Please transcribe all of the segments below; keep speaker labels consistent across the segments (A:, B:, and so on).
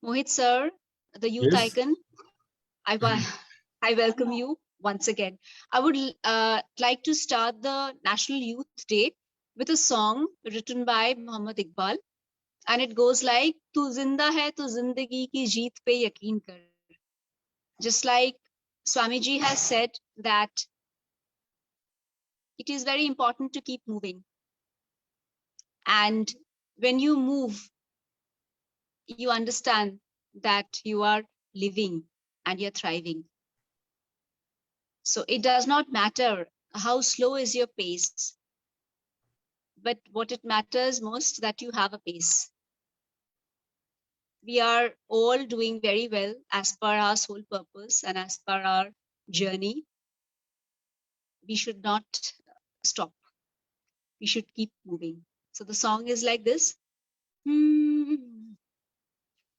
A: Mohit sir, the youth
B: Yes.
A: icon, I welcome you once again. I would like to start the National Youth Day with a song written by Muhammad Iqbal, and it goes like, "Tu zinda hai, tu zindagi ki jeet pe yakeen kar." Just like Swamiji has said that it is very important to keep moving, and when you move, you understand that you are living and you're thriving. So it does not matter how slow is your pace, but what it matters most that you have a pace. We are all doing very well as per our sole purpose and as per our journey. We should not stop. We should keep moving. So the song is like this. Hmm.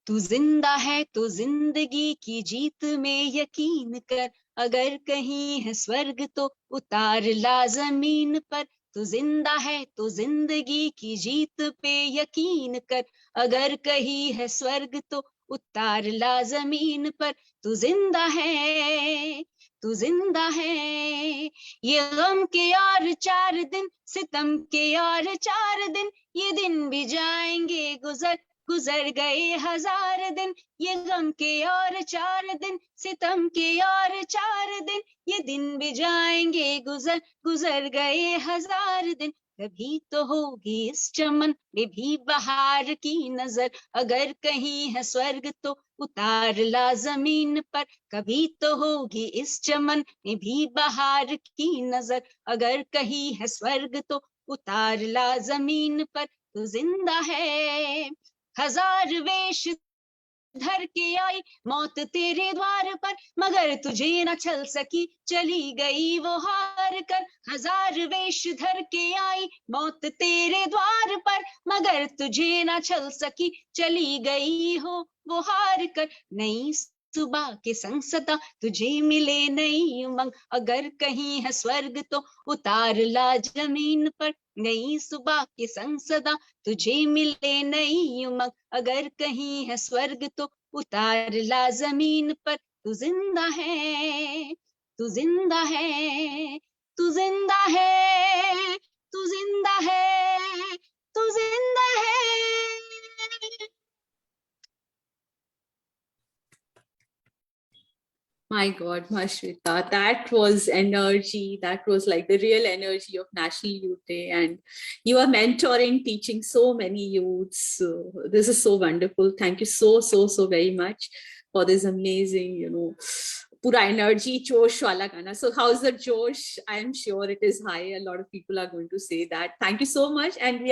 A: तू जिंदा है तो जिंदगी की जीत में यकीन कर, अगर कहीं है स्वर्ग तो उतार ला जमीन पर। तू जिंदा है तो जिंदगी की जीत पे यकीन कर, अगर कहीं है स्वर्ग तो उतार ला जमीन पर। तू जिंदा है, तू जिंदा है, ये गम के और 4 दिन, सितम के और 4 दिन, ये दिन भी जाएंगे गुजर, गुजर गए 1000 दिन। ये गम के और 4 दिन, सितम के और 4 दिन, ये दिन भी जाएंगे गुजर, गुजर गए 1000 दिन। कभी तो होगी इस चमन में भी बहार की नजर, अगर कहीं है स्वर्ग तो उतार ला जमीन पर। कभी तो होगी इस चमन में भी बहार की नजर, अगर कहीं है स्वर्ग तो उतार ला जमीन पर। तू जिंदा है, 1000 वेश धर के आई मौत तेरे द्वार पर, मगर तुझे न छल सकी, चली गई वो हार कर। 1000 वेश धर के आई मौत तेरे द्वार पर, मगर तुझे न छल सकी, चली गई हो वो हार कर। नई सुबह के संग सदा तुझे मिले नई उमंग, अगर कहीं है स्वर्ग तो उतार ला जमीन पर। नई सुबह के संग सदा तुझे मिले नई उमंग, अगर कहीं है स्वर्ग तो उतार ला जमीन पर। तू जिंदा है, तू जिंदा है, तू जिंदा है, तू जिंदा है, तू जिंदा है।
C: My God, Mashwita, that was energy. That was like the real energy of National Youth Day. And you are mentoring, teaching so many youths. So this is so wonderful. Thank you so very much for this amazing, pura energy, Josh wala gana. So how's the Josh? I'm sure it is high. A lot of people are going to say that. Thank you so much. And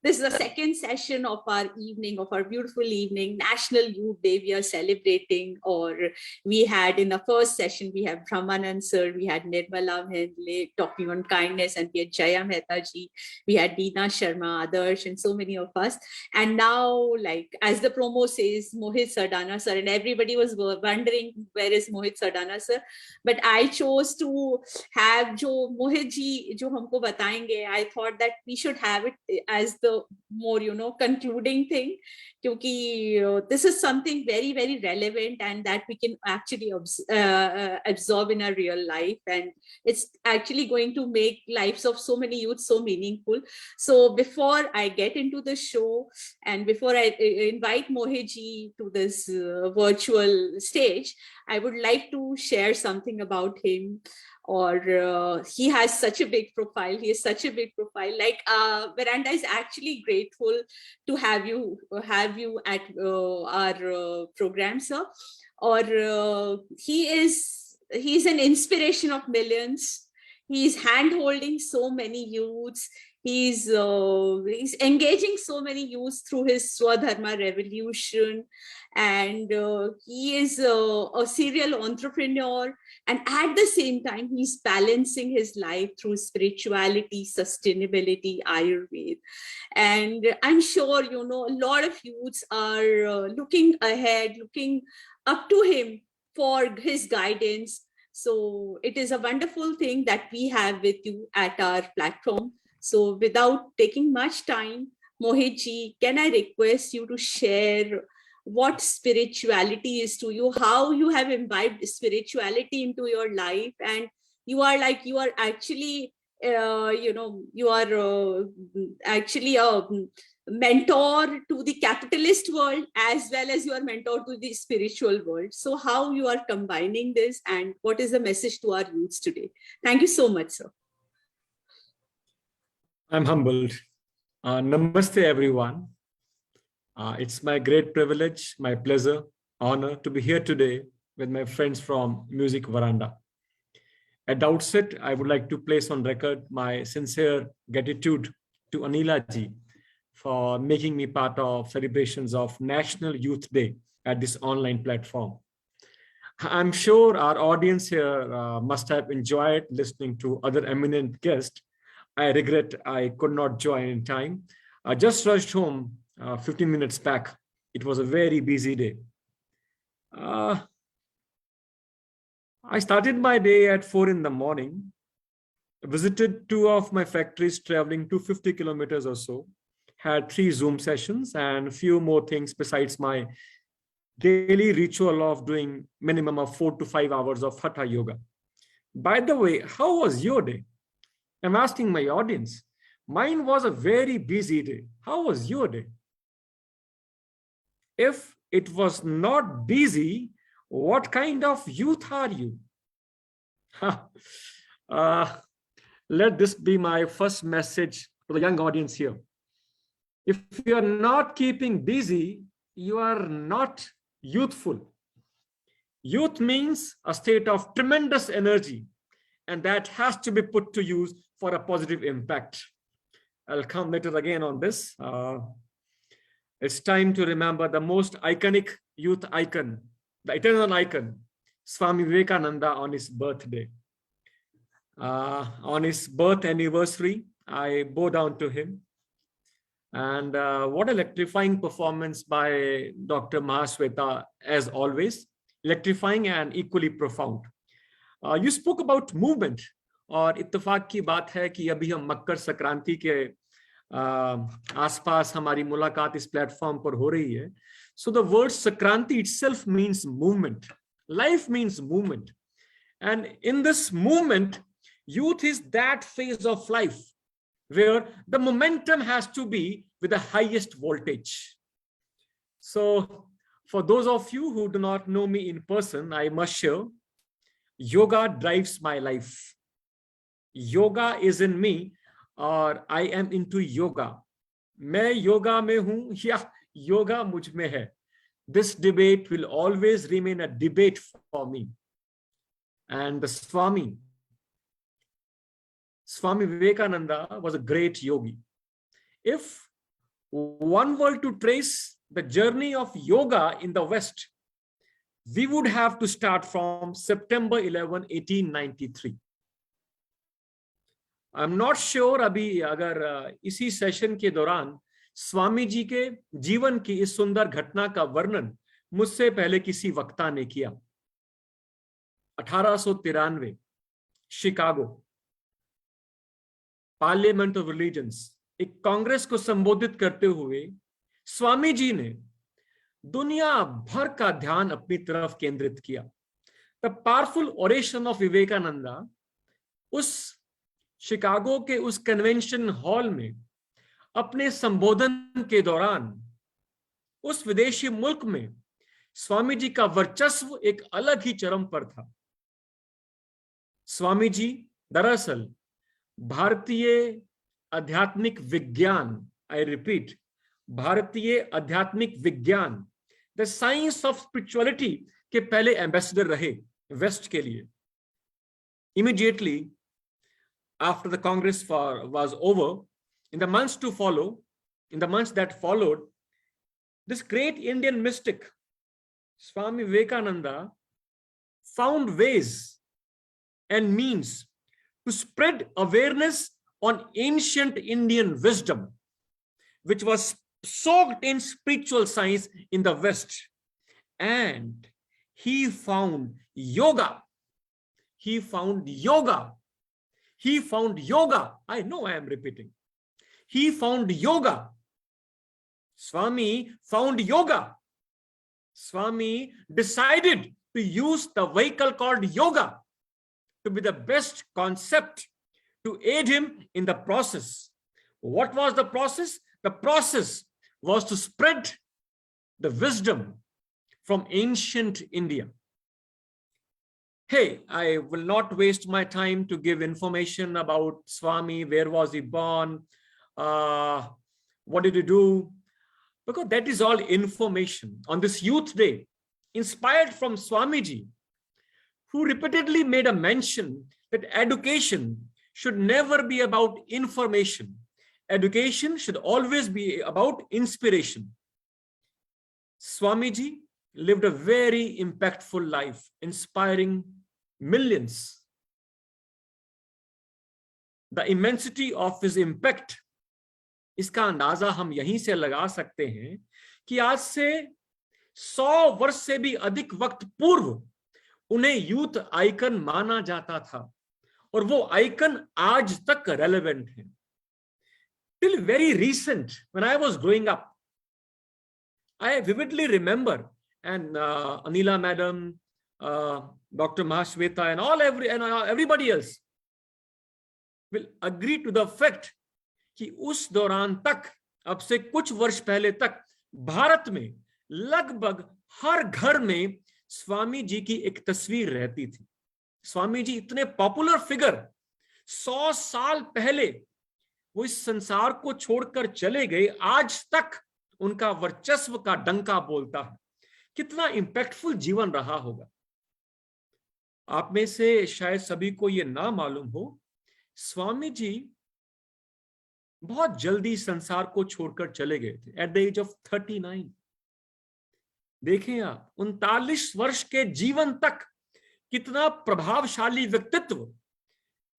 C: this is the second session of our evening, of our beautiful evening, National Youth Day. We are celebrating, or we had in the first session, we have Brahmanand sir, we had Nirmala Mhendle talking on kindness, and we had Jaya Mehta ji, we had Deena Sharma, Adarsh, and so many of us. And now, like as the promo says, Mohit Sardana sir, and everybody was wondering where is Mohit Sardana sir. But I chose to have jo Mohit ji jo humko batayenge. I thought that we should have it as the more concluding thing, because this is something very relevant and that we can actually absorb in our real life, and it's actually going to make lives of so many youth so meaningful. So before I get into the show and before I invite Mohit ji to this virtual stage, I would like to share something about him. Or he has such a big profile. He has such a big profile. Like Veranda is actually grateful to have you at our program, sir. Or he's an inspiration of millions. He's hand holding so many youths. He's engaging so many youths through his Swadharma revolution, and he is a serial entrepreneur, and at the same time he's balancing his life through spirituality, sustainability, Ayurveda. And I'm sure a lot of youths are looking ahead, looking up to him for his guidance. So it is a wonderful thing that we have with you at our platform. So without taking much time, Mohit ji, can I request you to share what spirituality is to you, how you have imbibed spirituality into your life, and you are actually you are actually a mentor to the capitalist world as well as you are mentor to the spiritual world. So how you are combining this, and what is the message to our youths today? Thank you so much, sir.
B: I'm humbled. Namaste, everyone. It's my great privilege, my pleasure, honor to be here today with my friends from Music Veranda. At the outset, I would like to place on record my sincere gratitude to Anila ji for making me part of celebrations of National Youth Day at this online platform. I'm sure our audience here must have enjoyed listening to other eminent guests. I regret I could not join in time. I just rushed home 15 minutes back. It was a very busy day. I started my day at 4 in the morning, visited 2 of my factories traveling 250 kilometers or so, had 3 Zoom sessions and a few more things besides my daily ritual of doing minimum of 4 to 5 hours of Hatha yoga. By the way, how was your day? I'm asking my audience. Mine was a very busy day. How was your day? If it was not busy, what kind of youth are you? Let this be my first message to the young audience here. If you are not keeping busy, you are not youthful. Youth means a state of tremendous energy, and that has to be put to use for a positive impact. I'll come later again on this. It's time to remember the most iconic youth icon, the eternal icon, Swami Vivekananda on his birthday. On his birth anniversary, I bow down to him. And what electrifying performance by Dr. Mahasweta, as always, electrifying and equally profound. You spoke about movement, और इत्तेफाक की बात है कि अभी हम मकर संक्रांति के आसपास हमारी मुलाकात इस प्लेटफॉर्म पर हो रही है. So the word Sankranti itself means movement. Life means movement. And in this movement, youth is that phase of life where the momentum has to be with the highest voltage. So for those of you who do not know me in person, I must share, yoga drives my life. Yoga is in me, or I am into yoga. मैं योगा में हूं या योगा मुझ में है. This debate will always remain a debate for me. And the Swami Vivekananda was a great yogi. If one were to trace the journey of yoga in the West, we would have to start from September 11, 1893. I'm not sure अभी अगर इसी session के दौरान स्वामी जी के जीवन की इस सुंदर घटना का वर्णन मुझसे पहले किसी वक्ता ने किया. 1893 शिकागो, पार्लियामेंट ऑफ रिलीजन्स, एक कांग्रेस को संबोधित करते हुए स्वामी जी ने दुनिया भर का ध्यान अपनी तरफ केंद्रित किया. The powerful oration of Vivekananda उस शिकागो के उस कन्वेंशन हॉल में अपने संबोधन के दौरान उस विदेशी मुल्क में स्वामी जी का वर्चस्व एक अलग ही चरम पर था. स्वामी जी दरअसल भारतीय आध्यात्मिक विज्ञान, आई रिपीट, भारतीय आध्यात्मिक विज्ञान, द साइंस ऑफ स्पिरिचुअलिटी के पहले एम्बेसडर रहे वेस्ट के लिए. Immediately after the Congress was over, in the months that followed, this great Indian mystic, Swami Vivekananda, found ways and means to spread awareness on ancient Indian wisdom, which was soaked in spiritual science in the West. And he found yoga. He found yoga. He found yoga. I know I am repeating. He found yoga. Swami found yoga Swami decided to use the vehicle called yoga to be the best concept to aid him in the process. What was the process? The process was to spread the wisdom from ancient India. Hey, I will not waste my time to give information about Swami. Where was he born? What did he do? Because that is all information. On this Youth Day, inspired from Swamiji, who repeatedly made a mention that education should never be about information. Education should always be about inspiration. Swamiji lived a very impactful life, inspiring millions. The immensity of his impact, इसका अंदाजा हम यहीं से लगा सकते हैं कि आज से 100 वर्ष से भी अधिक वक्त पूर्व उन्हें यूथ आइकन माना जाता था और वो आइकन आज तक रेलेवेंट है. Till very recent, when I was growing up, I vividly remember, and Anila Madam, Dr. Mahashweta, and everybody else will agree to the fact कि उस दौरान तक, अब से कुछ वर्ष पहले तक, भारत में लगभग हर घर में स्वामी जी की एक तस्वीर रहती थी. स्वामी जी इतने पॉपुलर फिगर, 100 साल पहले वो इस संसार को छोड़कर चले गए, आज तक उनका वर्चस्व का डंका बोलता है. कितना इंपैक्टफुल जीवन रहा होगा. आप में से शायद सभी को ये ना मालूम हो, स्वामी जी बहुत जल्दी संसार को छोड़कर चले गए थे, एट द एज ऑफ 39. देखें आप, 39 वर्ष के जीवन तक कितना प्रभावशाली व्यक्तित्व,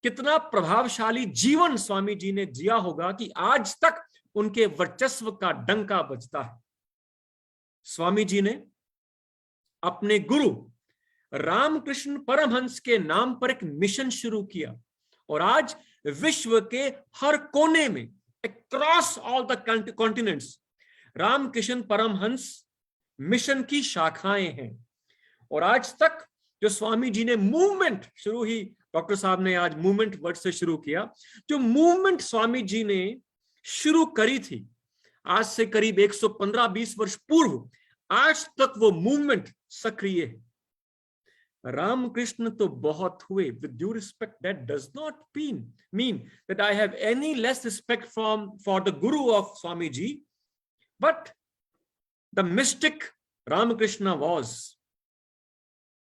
B: कितना प्रभावशाली जीवन स्वामी जी ने जिया होगा कि आज तक उनके वर्चस्व का डंका बजता है. स्वामी जी ने अपने गुरु रामकृष्ण परमहंस के नाम पर एक मिशन शुरू किया और आज विश्व के हर कोने में, across all the continents, Ramakrishna Paramahamsa mission की शाखाएं हैं. और आज तक जो स्वामी जी ने मूवमेंट शुरू ही, डॉक्टर साहब ने आज मूवमेंट वर्ड से शुरू किया, जो मूवमेंट स्वामी जी ने शुरू करी थी आज से करीब 115-20 वर्ष पूर्व, आज तक वो मूवमेंट सक्रिय है. रामकृष्ण तो बहुत हुए. With due respect, that does not mean that I have any less respect for the guru of Swamiji, but the mystic Ramakrishna was,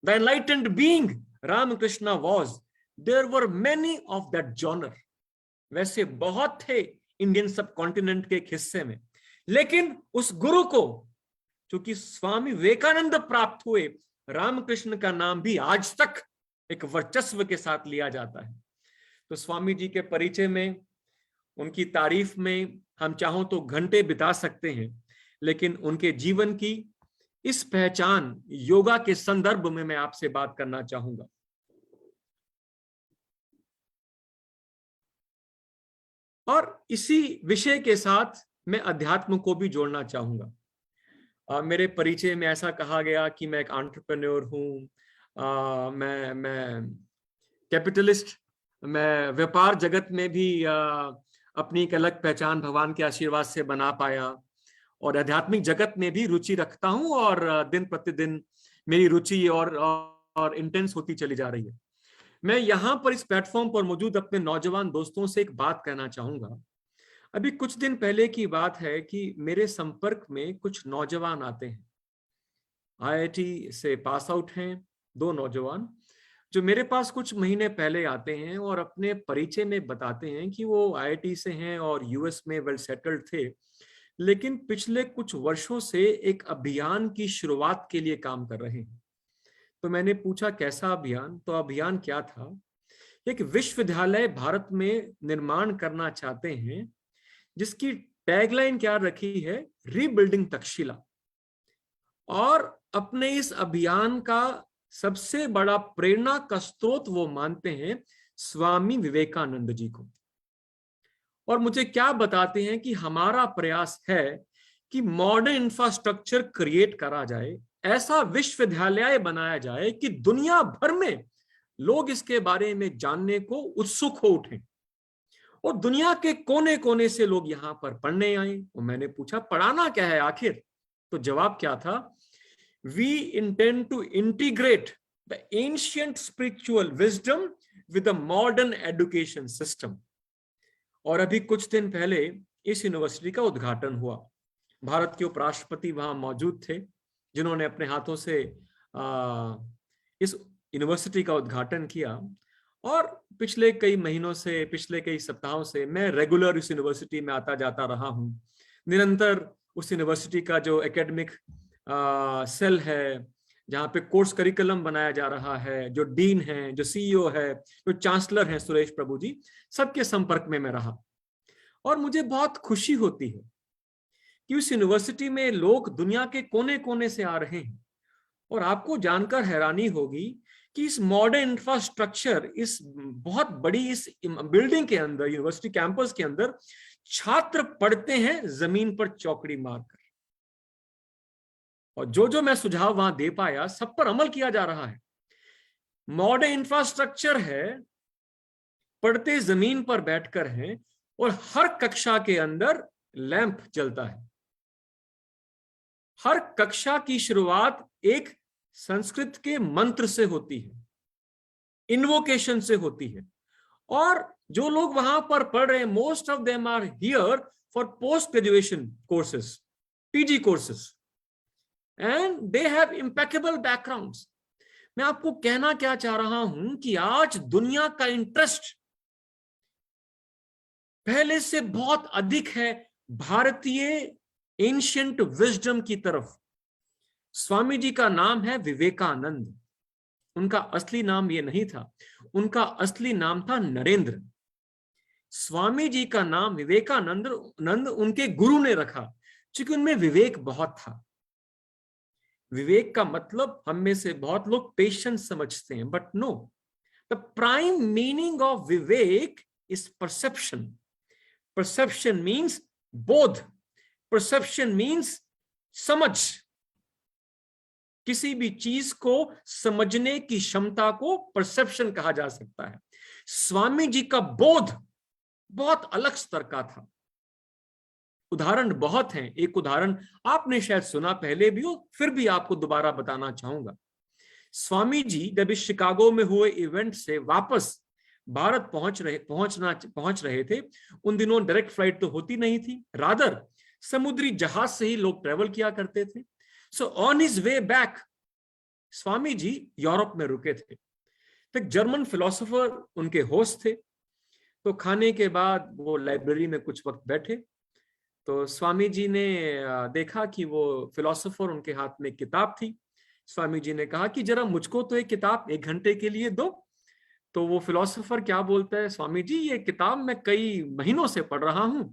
B: the enlightened being Ramakrishna was. There were many of that genre. वैसे बहुत थे Indian सब continent के एक हिस्से में, लेकिन उस गुरु को चूंकि स्वामी विवेकानंद प्राप्त हुए, रामकृष्ण का नाम भी आज तक एक वर्चस्व के साथ लिया जाता है. तो स्वामी जी के परिचय में, उनकी तारीफ में हम चाहों तो घंटे बिता सकते हैं, लेकिन उनके जीवन की इस पहचान योगा के संदर्भ में मैं आपसे बात करना चाहूंगा. और इसी विषय के साथ मैं अध्यात्म को भी जोड़ना चाहूंगा. मेरे परिचय में ऐसा कहा गया कि मैं एक एंटरप्रेन्योर हूँ, मैं कैपिटलिस्ट, मैं व्यापार जगत में भी अपनी एक अलग पहचान भगवान के आशीर्वाद से बना पाया और आध्यात्मिक जगत में भी रुचि रखता हूँ और दिन प्रतिदिन मेरी रुचि और इंटेंस होती चली जा रही है. मैं यहाँ पर इस प्लेटफॉर्म पर मौजूद अपने नौजवान दोस्तों से एक बात कहना चाहूंगा. अभी कुछ दिन पहले की बात है कि मेरे संपर्क में कुछ नौजवान आते हैं, आईआईटी से पास आउट हैं 2 नौजवान, जो मेरे पास कुछ महीने पहले आते हैं और अपने परिचय में बताते हैं कि वो आईआईटी से हैं और यूएस में वेल सेटल्ड थे, लेकिन पिछले कुछ वर्षों से एक अभियान की शुरुआत के लिए काम कर रहे हैं. तो मैंने पूछा कैसा अभियान? तो अभियान क्या था, एक विश्वविद्यालय भारत में निर्माण करना चाहते हैं जिसकी टैगलाइन क्या रखी है, रीबिल्डिंग तक्षशिला. और अपने इस अभियान का सबसे बड़ा प्रेरणा का स्रोत वो मानते हैं स्वामी विवेकानंद जी को. और मुझे क्या बताते हैं कि हमारा प्रयास है कि मॉडर्न इंफ्रास्ट्रक्चर क्रिएट करा जाए ऐसा विश्वविद्यालय बनाया जाए कि दुनिया भर में लोग इसके बारे में जानने को उत्सुक हो उठे और दुनिया के कोने कोने से लोग यहाँ पर पढ़ने आए। और मैंने पूछा पढ़ाना क्या है आखिर, तो जवाब क्या था, we intend to integrate the ancient spiritual wisdom with the modern education system. और अभी कुछ दिन पहले इस यूनिवर्सिटी का उद्घाटन हुआ। भारत के उपराष्ट्रपति वहां मौजूद थे, जिन्होंने अपने हाथों से इस यूनिवर्सिटी का उद्घाटन किया। और पिछले कई महीनों से, पिछले कई सप्ताहों से मैं रेगुलर इस यूनिवर्सिटी में आता जाता रहा हूं। निरंतर उस यूनिवर्सिटी का जो एकेडमिक सेल है, जहाँ पे कोर्स करिकुलम बनाया जा रहा है, जो डीन है, जो सीईओ है, जो चांसलर हैं सुरेश प्रभु जी, सबके संपर्क में मैं रहा। और मुझे बहुत खुशी होती है कि उस यूनिवर्सिटी में लोग दुनिया के कोने कोने से आ रहे हैं। और आपको जानकर हैरानी होगी कि इस मॉडर्न इंफ्रास्ट्रक्चर, इस बहुत बड़ी इस बिल्डिंग के अंदर, यूनिवर्सिटी कैंपस के अंदर, छात्र पढ़ते हैं जमीन पर चौकड़ी मारकर। और जो जो मैं सुझाव वहां दे पाया, सब पर अमल किया जा रहा है। मॉडर्न इंफ्रास्ट्रक्चर है, पढ़ते जमीन पर बैठकर हैं, और हर कक्षा के अंदर लैंप जलता है। हर कक्षा की शुरुआत एक संस्कृत के मंत्र से होती है, इन्वोकेशन से होती है। और जो लोग वहां पर पढ़ रहे हैं, most of them are here for post graduation courses, PG courses, and they have impeccable backgrounds. मैं आपको कहना क्या चाह रहा हूं कि आज दुनिया का इंटरेस्ट पहले से बहुत अधिक है भारतीय एंशिएंट विजडम की तरफ। स्वामी जी का नाम है विवेकानंद। उनका असली नाम ये नहीं था, उनका असली नाम था नरेंद्र। स्वामी जी का नाम विवेकानंद उनके गुरु ने रखा, क्योंकि उनमें विवेक बहुत था। विवेक का मतलब हम में से बहुत लोग पेशेंस समझते हैं, but no, the prime meaning of viveka is perception. Perception means bodh, perception means samajh. किसी भी चीज को समझने की क्षमता को परसेप्शन कहा जा सकता है। स्वामी जी का बोध बहुत अलग स्तर का था। उदाहरण बहुत हैं। एक उदाहरण आपने शायद सुना पहले भी हो, फिर भी आपको दोबारा बताना चाहूंगा। स्वामी जी जब इस शिकागो में हुए इवेंट से वापस भारत पहुंच रहे थे, उन दिनों डायरेक्ट फ्लाइट तो होती नहीं थी, रादर समुद्री जहाज से ही लोग ट्रेवल किया करते थे। So on his way back Swami ji Europe में रुके थे। तो जर्मन फिलोसोफर उनके होस्ट थे। तो खाने के बाद वो लाइब्रेरी में कुछ वक्त बैठे, तो स्वामी जी ने देखा कि वो फिलोसोफर, उनके हाथ में किताब थी। स्वामी जी ने कहा कि जरा मुझको तो एक किताब 1 घंटे के लिए दो। तो वो फिलोसोफर क्या बोलता है, स्वामी जी ये किताब मैं कई महीनों से पढ़ रहा हूं,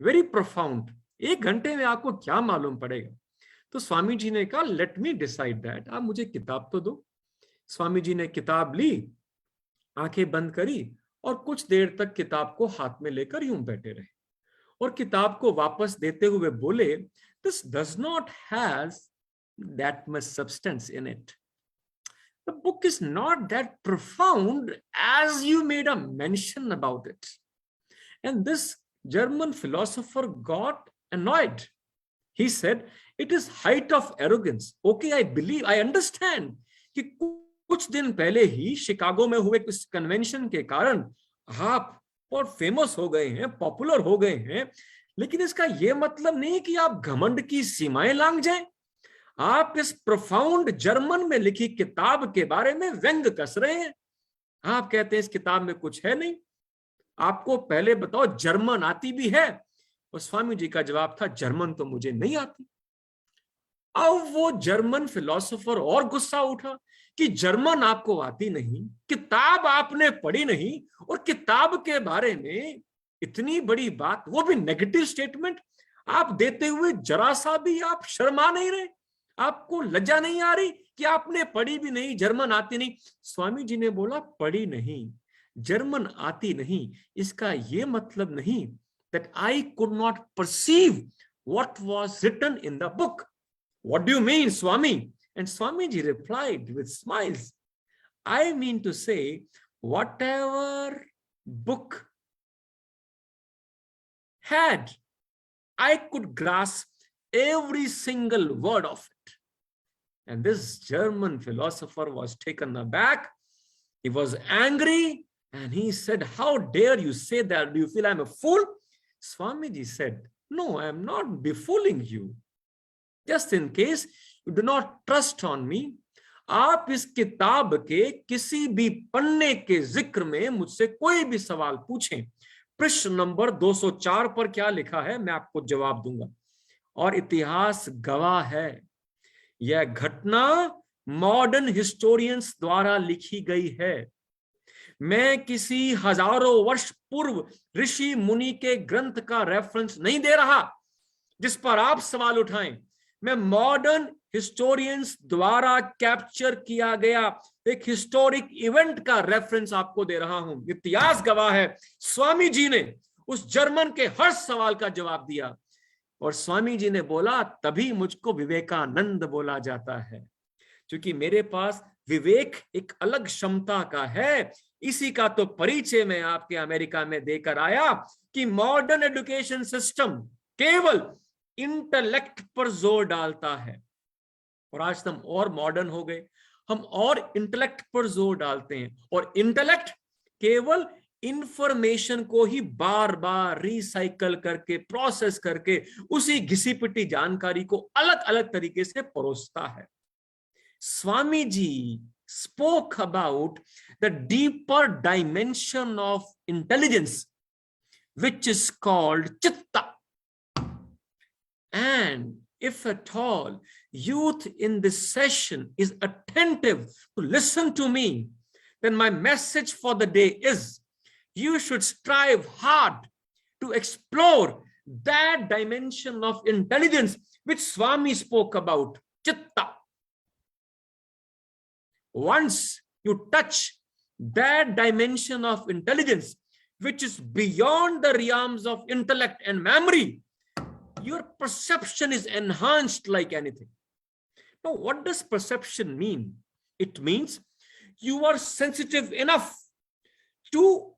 B: वेरी प्रोफाउंड, 1 घंटे में आपको क्या मालूम पड़ेगा। तो स्वामी जी ने कहा लेट मी डिसाइड दैट, आप मुझे किताब तो दो। स्वामी जी ने किताब ली, आंखें बंद करी और कुछ देर तक किताब को हाथ में लेकर यूं बैठे रहे और किताब को वापस देते हुए बोले, this does not has that much substance in it, the book is not that profound as you made a mention about it. And this German philosopher got annoyed. He said, it is height of arrogance. Okay, I believe, I understand कि कुछ दिन पहले ही Chicago में हुए कुछ convention के कारण आप और फेमस हो गए हैं, पॉपुलर हो गए हैं, लेकिन इसका यह मतलब नहीं कि आप घमंड की सीमाएं लांघ जाएं। आप इस प्रोफाउंड जर्मन में लिखी किताब के बारे में व्यंग कस रहे हैं। आप कहते हैं इस किताब में कुछ है नहीं। आपको पहले बताओ जर्मन आती भी है? और स्वामी जी का जवाब था, जर्मन तो मुझे नहीं आती। अब वो जर्मन फिलोसोफर और गुस्सा उठा कि जर्मन आपको आती नहीं, किताब आपने पढ़ी नहीं, और किताब के बारे में इतनी बड़ी बात, वो भी नेगेटिव स्टेटमेंट आप देते हुए जरा सा भी आप शर्मा नहीं रहे? आपको लज्जा नहीं आ रही कि आपने पढ़ी भी नहीं, जर्मन आती नहीं? स्वामी जी ने बोला, पढ़ी नहीं, जर्मन आती नहीं, इसका यह मतलब नहीं that I could not perceive what was written in the book. What do you mean, Swami? And Swamiji replied with smiles, I mean to say, whatever book had, I could grasp every single word of it. And this German philosopher was taken aback. He was angry and he said, how dare you say that? Do you feel I'm a fool? Swamiji said, no, I am not befooling you. Just in case you do not trust on me, आप इस किताब के किसी भी पन्ने के जिक्र में मुझसे कोई भी सवाल पूछें, पृष्ठ नंबर 204 पर क्या लिखा है मैं आपको जवाब दूंगा। और इतिहास गवाह है, यह घटना मॉडर्न हिस्टोरियंस द्वारा लिखी गई है। मैं किसी हजारों वर्ष पूर्व ऋषि मुनि के ग्रंथ का रेफरेंस नहीं दे रहा जिस पर आप सवाल उठाएं। मैं मॉडर्न हिस्टोरियंस द्वारा कैप्चर किया गया एक हिस्टोरिक इवेंट का रेफरेंस आपको दे रहा हूं। इतिहास गवाह है, स्वामी जी ने उस जर्मन के हर सवाल का जवाब दिया। और स्वामी जी ने बोला, तभी मुझको विवेकानंद बोला जाता है, क्योंकि मेरे पास विवेक एक अलग क्षमता का है। इसी का तो परिचय मैं आपके अमेरिका में देकर आया कि मॉडर्न एजुकेशन सिस्टम केवल इंटेलेक्ट पर जोर डालता है। और आज हम और मॉडर्न हो गए, हम और इंटेलेक्ट पर जोर डालते हैं। और इंटेलेक्ट केवल इंफॉर्मेशन को ही बार बार रिसाइकल करके, प्रोसेस करके उसी घिसी पिटी जानकारी को अलग अलग तरीके से परोसता है। Swami ji spoke about the deeper dimension of intelligence, which is called chitta. And if at all youth in this session is attentive to listen to me, then my message for the day is, you should strive hard to explore that dimension of intelligence which Swami spoke about, chitta. Once you touch that dimension of intelligence, which is beyond the realms of intellect and memory, your perception is enhanced like anything. Now, what does perception mean? It means you are sensitive enough to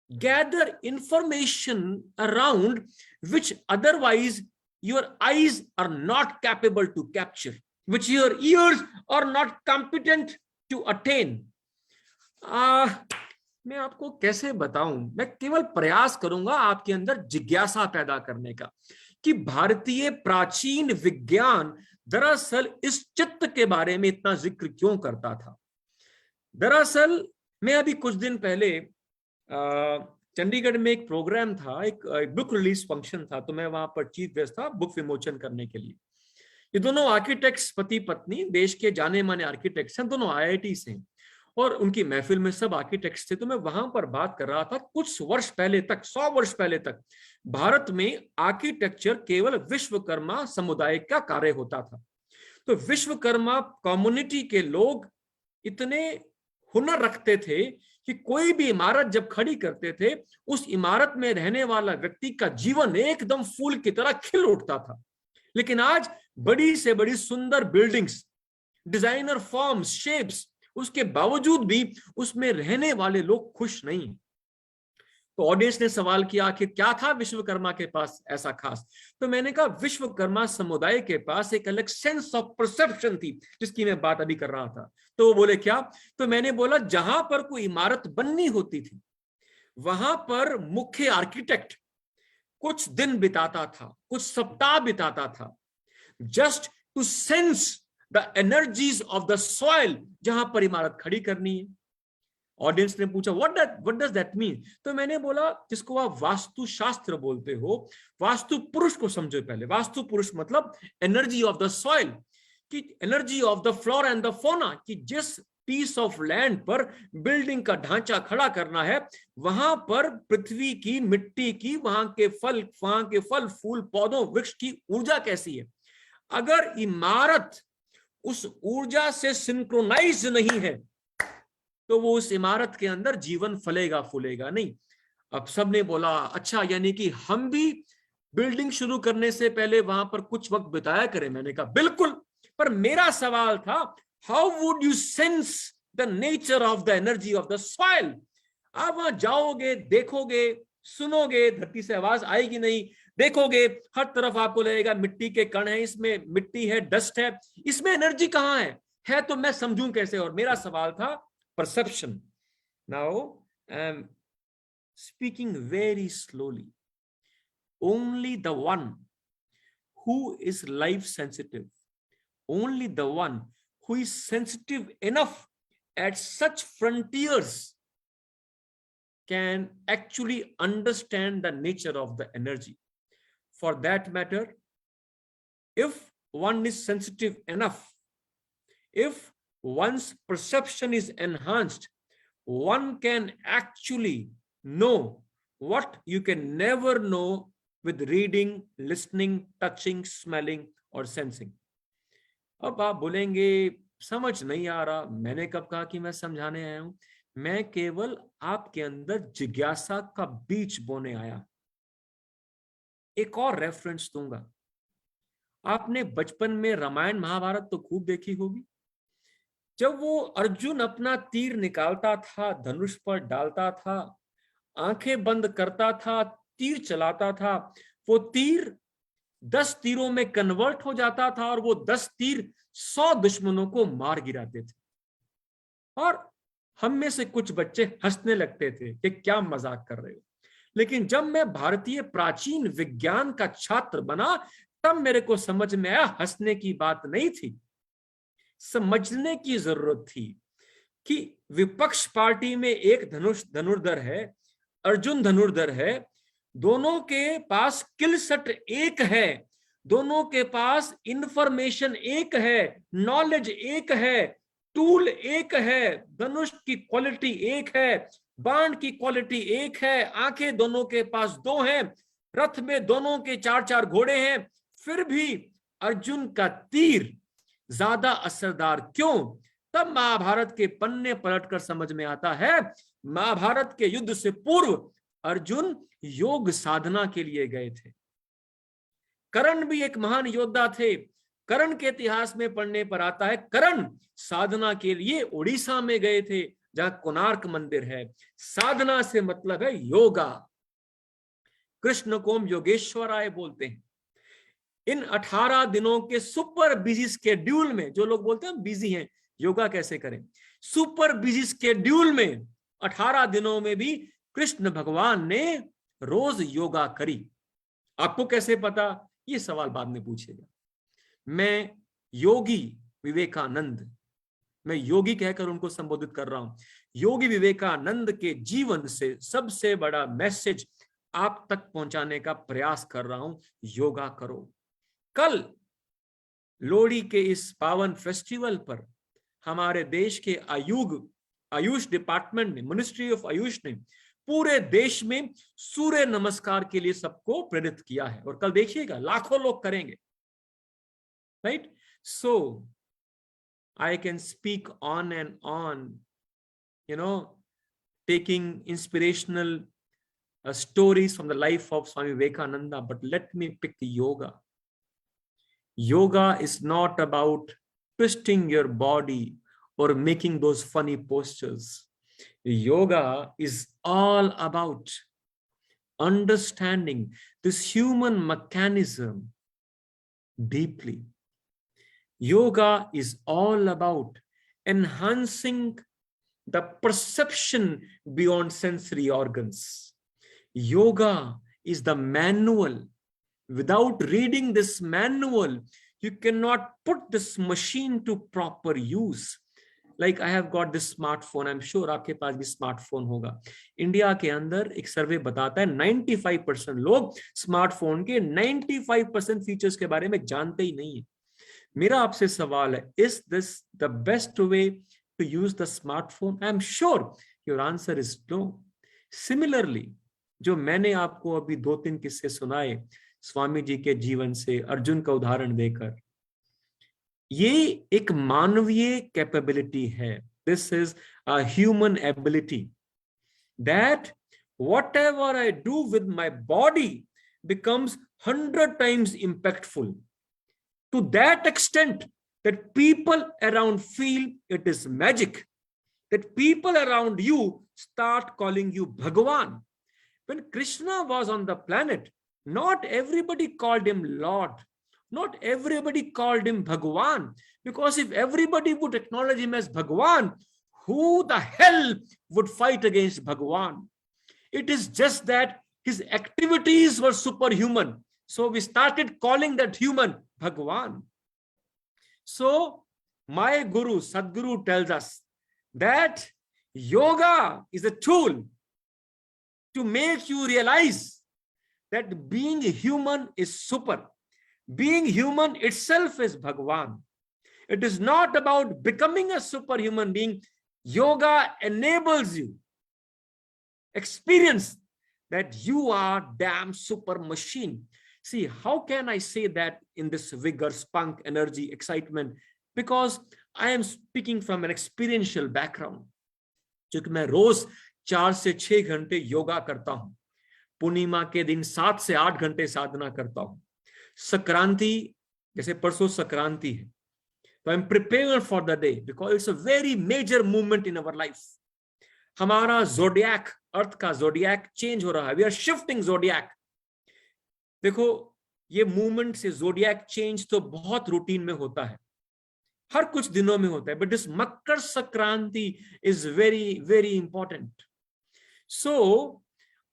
B: gather information around which otherwise your eyes are not capable to capture, which your ears are not competent to attain. मैं आपको कैसे बताऊं, मैं केवल प्रयास करूंगा आपके अंदर जिज्ञासा पैदा करने का कि भारतीय प्राचीन विज्ञान दरअसल इस चित्त के बारे में इतना जिक्र क्यों करता था। दरअसल मैं अभी कुछ दिन पहले चंडीगढ़ में एक प्रोग्राम था, एक बुक रिलीज फंक्शन था, तो मैं वहां पर चीफ गेस्ट था बुक विमोचन करने के लिए। ये दोनों आर्किटेक्ट्स, पति पत्नी, देश के जाने माने आर्किटेक्ट्स हैं, दोनों IIT से, और उनकी महफिल में सब आर्किटेक्ट्स थे। तो मैं वहां पर बात कर रहा था, कुछ वर्ष पहले तक, 100 वर्ष पहले तक भारत में आर्किटेक्चर केवल विश्वकर्मा समुदाय का कार्य होता था। तो विश्वकर्मा कम्युनिटी के लोग इतने हुनर रखते थे कि कोई भी इमारत जब खड़ी करते थे, उस इमारत में रहने वाला व्यक्ति का जीवन एकदम फूल की तरह खिल उठता था। लेकिन आज बड़ी से बड़ी सुंदर बिल्डिंग्स, डिजाइनर फॉर्म्स, शेप्स, उसके बावजूद भी उसमें रहने वाले लोग खुश नहीं। तो ऑडियंस ने सवाल किया, आखिर क्या था विश्वकर्मा के पास ऐसा खास? तो मैंने कहा, विश्वकर्मा समुदाय के पास एक अलग सेंस ऑफ परसेप्शन थी, जिसकी मैं बात अभी कर रहा था। तो वो बोले क्या? तो मैंने बोला, जहां पर कोई इमारत बननी होती थी वहां पर मुख्य आर्किटेक्ट कुछ दिन बिताता था, कुछ सप्ताह बिताता था, just to sense the energies of the soil जहां पर इमारत खड़ी करनी है। ऑडियंस ने पूछा, व्हाट डज दैट मीन? तो मैंने बोला, जिसको आप वास्तु शास्त्र बोलते हो, वास्तु पुरुष को समझो पहले। वास्तु पुरुष मतलब एनर्जी ऑफ द सॉइल, कि energy of the flora and the fauna, कि जिस पीस ऑफ लैंड पर बिल्डिंग का ढांचा खड़ा करना है, वहां पर पृथ्वी की, मिट्टी की, वहां के फल फूल पौधों वृक्ष की ऊर्जा कैसी है। अगर इमारत उस ऊर्जा से सिंक्रोनाइज नहीं है तो वो उस इमारत के अंदर जीवन फलेगा फूलेगा नहीं। अब सबने बोला, अच्छा, यानी कि हम भी बिल्डिंग शुरू करने से पहले वहां पर कुछ वक्त बिताया करें। मैंने कहा बिल्कुल, पर मेरा सवाल था how would you sense the nature of the energy of the soil? आप वहां जाओगे, देखोगे, सुनोगे, धरती से आवाज आएगी नहीं, देखोगे हर तरफ आपको लगेगा मिट्टी के कण है, इसमें मिट्टी है, डस्ट है, इसमें एनर्जी कहाँ है तो मैं समझूं कैसे? और मेरा सवाल था perception. Now I am speaking very slowly. Only the one who is life sensitive, only the one who is sensitive enough at such frontiers can actually understand the nature of the energy. For that matter, if one is sensitive enough, if one's perception is enhanced, one can actually know what you can never know with reading, listening, touching, smelling or sensing. अब आप बोलेंगे समझ नहीं आ रहा। मैंने कब कहा कि मैं समझाने आया हूं? मैं केवल आपके अंदर जिज्ञासा का बीज बोने आया। एक और रेफरेंस दूंगा। आपने बचपन में रामायण महाभारत तो खूब देखी होगी। जब वो अर्जुन अपना तीर निकालता था, धनुष पर डालता था, आंखें बंद करता था, तीर चलाता था, वो तीर 10 तीरों में कन्वर्ट हो जाता था और वो 10 तीर 100 दुश्मनों को मार गिराते थे। और हम में से कुछ बच्चे हंसने लगते थे कि क्या मजाक कर रहे हो। लेकिन जब मैं भारतीय प्राचीन विज्ञान का छात्र बना तब मेरे को समझ में आया हंसने की बात नहीं थी, समझने की जरूरत थी कि विपक्ष पार्टी में एक धनुर्धर है, अर्जुन धनुर्धर है, दोनों के पास किल सेट एक है, दोनों के पास इंफॉर्मेशन एक है, नॉलेज एक है, टूल एक है, धनुष की क्वालिटी एक है, बाण की क्वालिटी एक है, आंखें दोनों के पास 2 हैं, रथ में दोनों के 4-4 घोड़े हैं, फिर भी अर्जुन का तीर ज्यादा असरदार क्यों? तब महाभारत के पन्ने पलटकर समझ में आता है महाभारत के युद्ध से पूर्व अर्जुन योग साधना के लिए गए थे। कर्ण भी एक महान योद्धा थे। कर्ण के इतिहास में पढ़ने पर आता है कर्ण साधना के लिए उड़ीसा में गए थे जहां कोणार्क मंदिर है। साधना से मतलब है योगा। कृष्ण को हम योगेश्वराय बोलते हैं। इन 18 दिनों के सुपर बिजी स्केड्यूल में, जो लोग बोलते हैं बिजी हैं योगा कैसे करें, सुपर बिजी स्केड्यूल में 18 दिनों में भी कृष्ण भगवान ने रोज योगा करी। आपको कैसे पता? ये सवाल बाद में पूछेगा। मैं योगी विवेकानंद, मैं योगी कहकर उनको संबोधित कर रहा हूं। योगी विवेकानंद के जीवन से सबसे बड़ा मैसेज आप तक पहुंचाने का प्रयास कर रहा हूं। योगा करो। कल लोहड़ी के इस पावन फेस्टिवल पर हमारे देश के आयुष डिपार्टमेंट ने, मिनिस्ट्री ऑफ आयुष ने पूरे देश में सूर्य नमस्कार के लिए सबको प्रेरित किया है और कल देखिएगा लाखों लोग करेंगे। Right? So I can speak on and on, taking inspirational stories from the life of Swami Vivekananda, but let me pick yoga. Yoga is not about twisting your body or making those funny postures. Yoga is all about understanding this human mechanism deeply. Yoga is all about enhancing the perception beyond sensory organs. Yoga is the manual. Without reading this manual, you cannot put this machine to proper use. Like I have got this smartphone, I'm sure आपके पास भी smartphone होगा। India के अंदर एक सर्वे बताता है 95% लोग smartphone के 95% फीचर्स के बारे में जानते ही नहीं है। मेरा आपसे सवाल है, is this the best way to use the smartphone? I'm sure your answer is no. Similarly, जो मैंने आपको अभी 2-3 किस्से सुनाए स्वामी जी के जीवन से, अर्जुन का उदाहरण देकर, ये एक मानवीय कैपेबिलिटी है। This is a human ability that whatever I do with my body becomes 100 times impactful, to that extent that people around feel it is magic, that people around you start calling you Bhagavan. When Krishna was on the planet, not everybody called him Lord, not everybody called him Bhagavan, because if everybody would acknowledge him as Bhagavan, who the hell would fight against Bhagavan? It is just that his activities were superhuman, so we started calling that human Bhagavan. So my Guru, Sadhguru, tells us that yoga is a tool to make you realize that being human is super. Being human itself is Bhagavan. It is not about becoming a superhuman being. Yoga enables you experience that you are damn super machine. See, how can I say that in this vigor, spunk, energy, excitement? Because I am speaking from an experiential background. क्योंकि मैं रोज 4 से 6 घंटे योगा करता हूं, पूर्णिमा के दिन 7 से 8 घंटे साधना करता हूं, संक्रांति जैसे परसों संक्रांति है, तो I am prepared for the day because it's a very major movement in our life. हमारा जोडियक, अर्थ का जोडियक चेंज हो रहा है. We are shifting zodiac. देखो, ये मूवमेंट से जोडियक चेंज तो बहुत रूटीन में होता है, हर कुछ दिनों में होता है, but this Makar Sankranti is very very important. So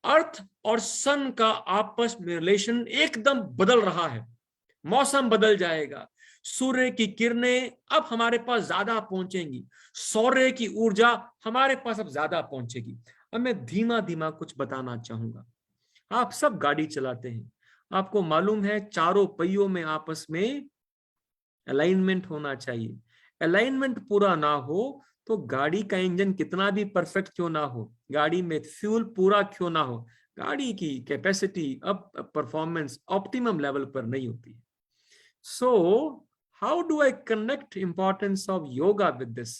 B: earth और सन का आपस में रिलेशन एकदम बदल रहा है. मौसम बदल जाएगा, सूर्य की किरणें अब हमारे पास ज्यादा पहुंचेंगी, सौर्य की ऊर्जा हमारे पास अब ज्यादा पहुंचेगी. अब मैं धीमा धीमा कुछ बताना चाहूंगा. आप सब गाड़ी चलाते हैं, आपको मालूम है चारों पहियों में आपस में अलाइनमेंट होना चाहिए. अलाइनमेंट पूरा ना हो तो गाड़ी का इंजन कितना भी परफेक्ट क्यों ना हो, गाड़ी में फ्यूल पूरा क्यों ना हो, गाड़ी की कैपेसिटी अब परफॉर्मेंस ऑप्टिमम लेवल पर नहीं होती है. सो how do I connect importance of yoga with this?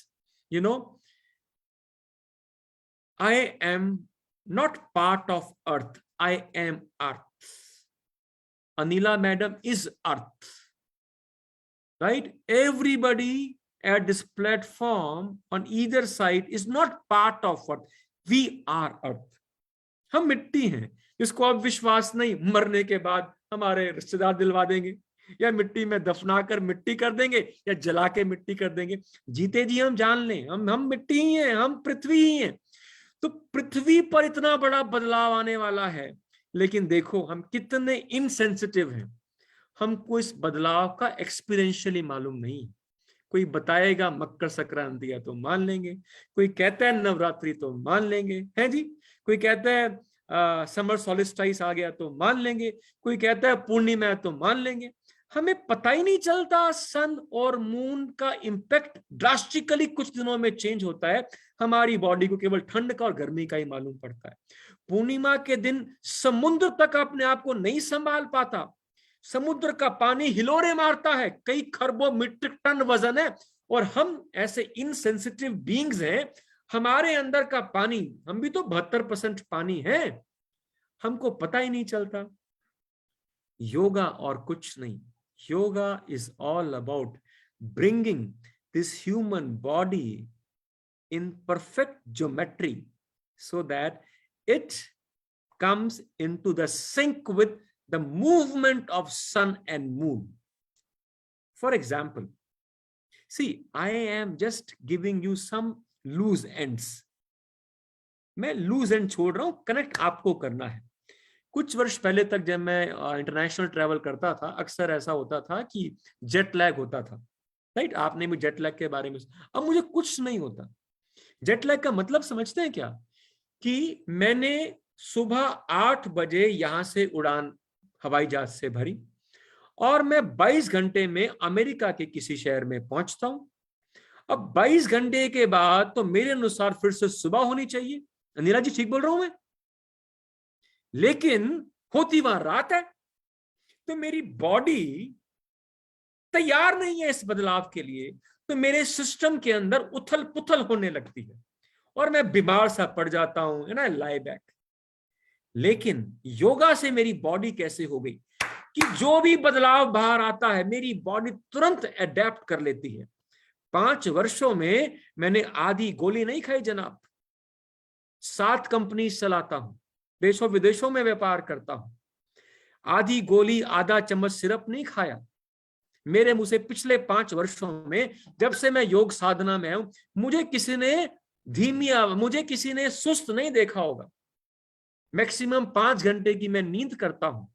B: You know, I am not part of earth, I am earth. Anila madam is earth, right? Everybody at this platform on either side is not part of earth. We are earth. हम मिट्टी हैं, इसको अब विश्वास नहीं मरने के बाद हमारे रिश्तेदार दिलवा देंगे, या मिट्टी में दफनाकर मिट्टी कर देंगे, या जला के मिट्टी कर देंगे. जीते जी हम जान लें हम मिट्टी ही हैं, हम पृथ्वी ही हैं. तो पृथ्वी पर इतना बड़ा बदलाव आने वाला है, लेकिन देखो हम कितने इनसेंसिटिव हैं. हमको इस बदलाव का एक्सपीरियंशियली मालूम नहीं. कोई बताएगा मकर संक्रांति है तो मान लेंगे, कोई कहता है नवरात्रि तो मान लेंगे, है जी, कोई कहता है समर सॉलिस्टाइस आ गया तो मान लेंगे, कोई कहता है पूर्णिमा है तो मान लेंगे. हमें पता ही नहीं चलता सन और मून का इंपैक्ट ड्रास्टिकली कुछ दिनों में चेंज होता है. हमारी बॉडी को केवल ठंड का और गर्मी का ही मालूम पड़ता है. पूर्णिमा के दिन समुद्र तक अपने आप को नहीं संभाल पाता, समुद्र का पानी हिलोरे मारता है, कई खरबों मीट्रिक टन वजन है, और हम ऐसे इनसेंसिटिव बीइंग्स हैं. हमारे अंदर का पानी, हम भी तो 72% पानी है, हमको पता ही नहीं चलता. योगा और कुछ नहीं. Yoga is all about bringing this human body in perfect geometry so that it comes into the sync with the movement of sun and moon. For example, see, I am just giving you some loose ends. मैं loose and छोड़ रहा हूं, connect आपको करना है. कुछ वर्ष पहले तक जब मैं इंटरनेशनल ट्रैवल करता था, अक्सर ऐसा होता था कि जेट लैग होता था, राइट? आपने भी जेट लैग के बारे में. अब मुझे कुछ नहीं होता. जेट लैग का मतलब समझते हैं क्या? कि मैंने सुबह 8 बजे यहां से उड़ान हवाई जहाज से भरी और मैं 22 घंटे में अमेरिका के किसी शहर में पहुंचता हूं. अब 22 घंटे के बाद तो मेरे अनुसार फिर से सुबह होनी चाहिए. अनिला जी ठीक बोल रहा हूं मैं? लेकिन होती वहां रात है. तो मेरी बॉडी तैयार नहीं है इस बदलाव के लिए, तो मेरे सिस्टम के अंदर उथल पुथल होने लगती है और मैं बीमार सा पड़ जाता हूं, एंड आई लाई बैक. लेकिन योगा से मेरी बॉडी कैसे हो गई कि जो भी बदलाव बाहर आता है मेरी बॉडी तुरंत अडेप्ट कर लेती है। 5 वर्षों में मैंने आधी गोली नहीं खाई जनाब। 7 कंपनी चलाता हूं, देशों विदेशों में व्यापार करता हूं। आधी गोली आधा चम्मच सिरप नहीं खाया। मेरे मुंह से पिछले 5 वर्षों में जब से मैं योग साधना में हूं, मुझे किसी ने सुस्त नहीं देखा होगा। मैक्सिमम 5 घंटे की मैं नींद करता हूं।